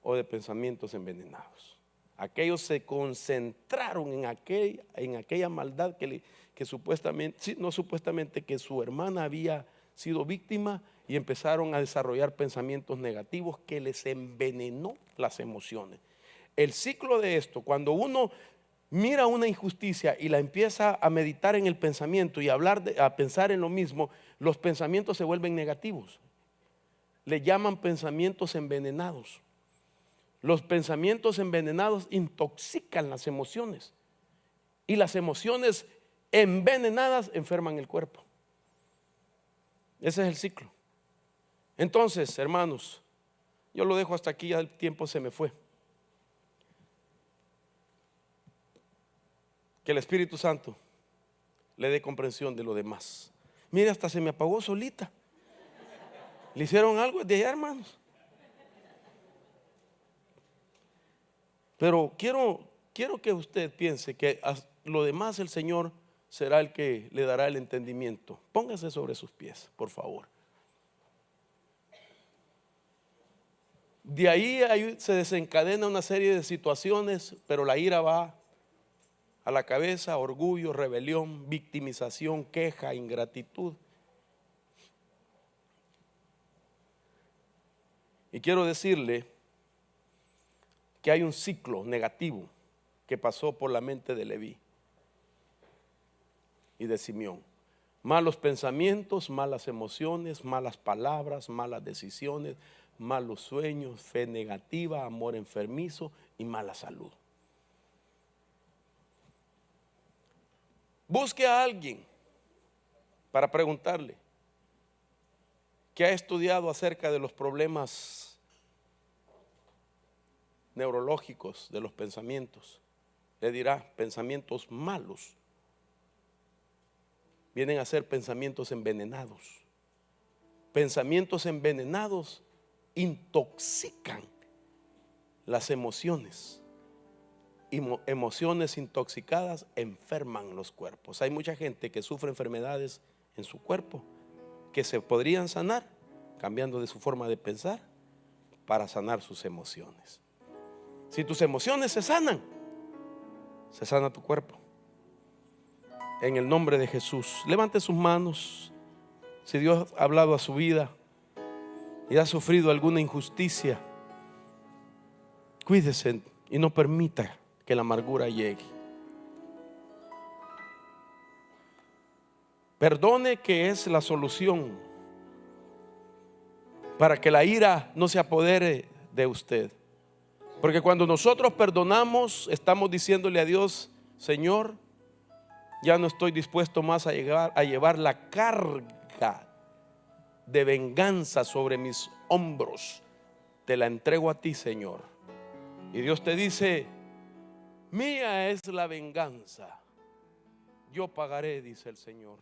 o de pensamientos envenenados. Aquellos se concentraron en aquella maldad que supuestamente, no supuestamente, que su hermana había sido víctima, y empezaron a desarrollar pensamientos negativos que les envenenó las emociones. El ciclo de esto, cuando uno mira una injusticia y la empieza a meditar en el pensamiento y a pensar en lo mismo, los pensamientos se vuelven negativos. Le llaman pensamientos envenenados. Los pensamientos envenenados intoxican las emociones, y las emociones envenenadas enferman el cuerpo. Ese es el ciclo. Entonces, hermanos, Yo lo dejo hasta aquí, ya el tiempo se me fue. Que el Espíritu Santo le dé comprensión de lo demás. Mire, hasta se me apagó solita. ¿Le hicieron algo de allá, hermanos? Pero quiero que usted piense que a lo demás el Señor será el que le dará el entendimiento. Póngase sobre sus pies, por favor. De ahí se desencadena una serie de situaciones, pero la ira va a la cabeza: orgullo, rebelión, victimización, queja, ingratitud. Y quiero decirle que hay un ciclo negativo que pasó por la mente de Leví y de Simeón. Malos pensamientos, malas emociones, malas palabras, malas decisiones, malos sueños, fe negativa, amor enfermizo y mala salud. Busque a alguien para preguntarle que ha estudiado acerca de los problemas neurológicos de los pensamientos. Le dirá: pensamientos malos vienen a ser pensamientos envenenados. Pensamientos envenenados intoxican las emociones. Y emociones intoxicadas enferman los cuerpos. Hay mucha gente que sufre enfermedades en su cuerpo que se podrían sanar cambiando de su forma de pensar para sanar sus emociones. Si tus emociones se sana tu cuerpo. En el nombre de Jesús, levante sus manos. Si Dios ha hablado a su vida y ha sufrido alguna injusticia, cuídese y no permita que la amargura llegue. Perdone, que es la solución para que la ira no se apodere de usted. Porque cuando nosotros perdonamos, estamos diciéndole a Dios: Señor, ya no estoy dispuesto más a llevar la carga de venganza sobre mis hombros. Te la entrego a ti, Señor. Y Dios te dice: mía es la venganza, yo pagaré, dice el Señor.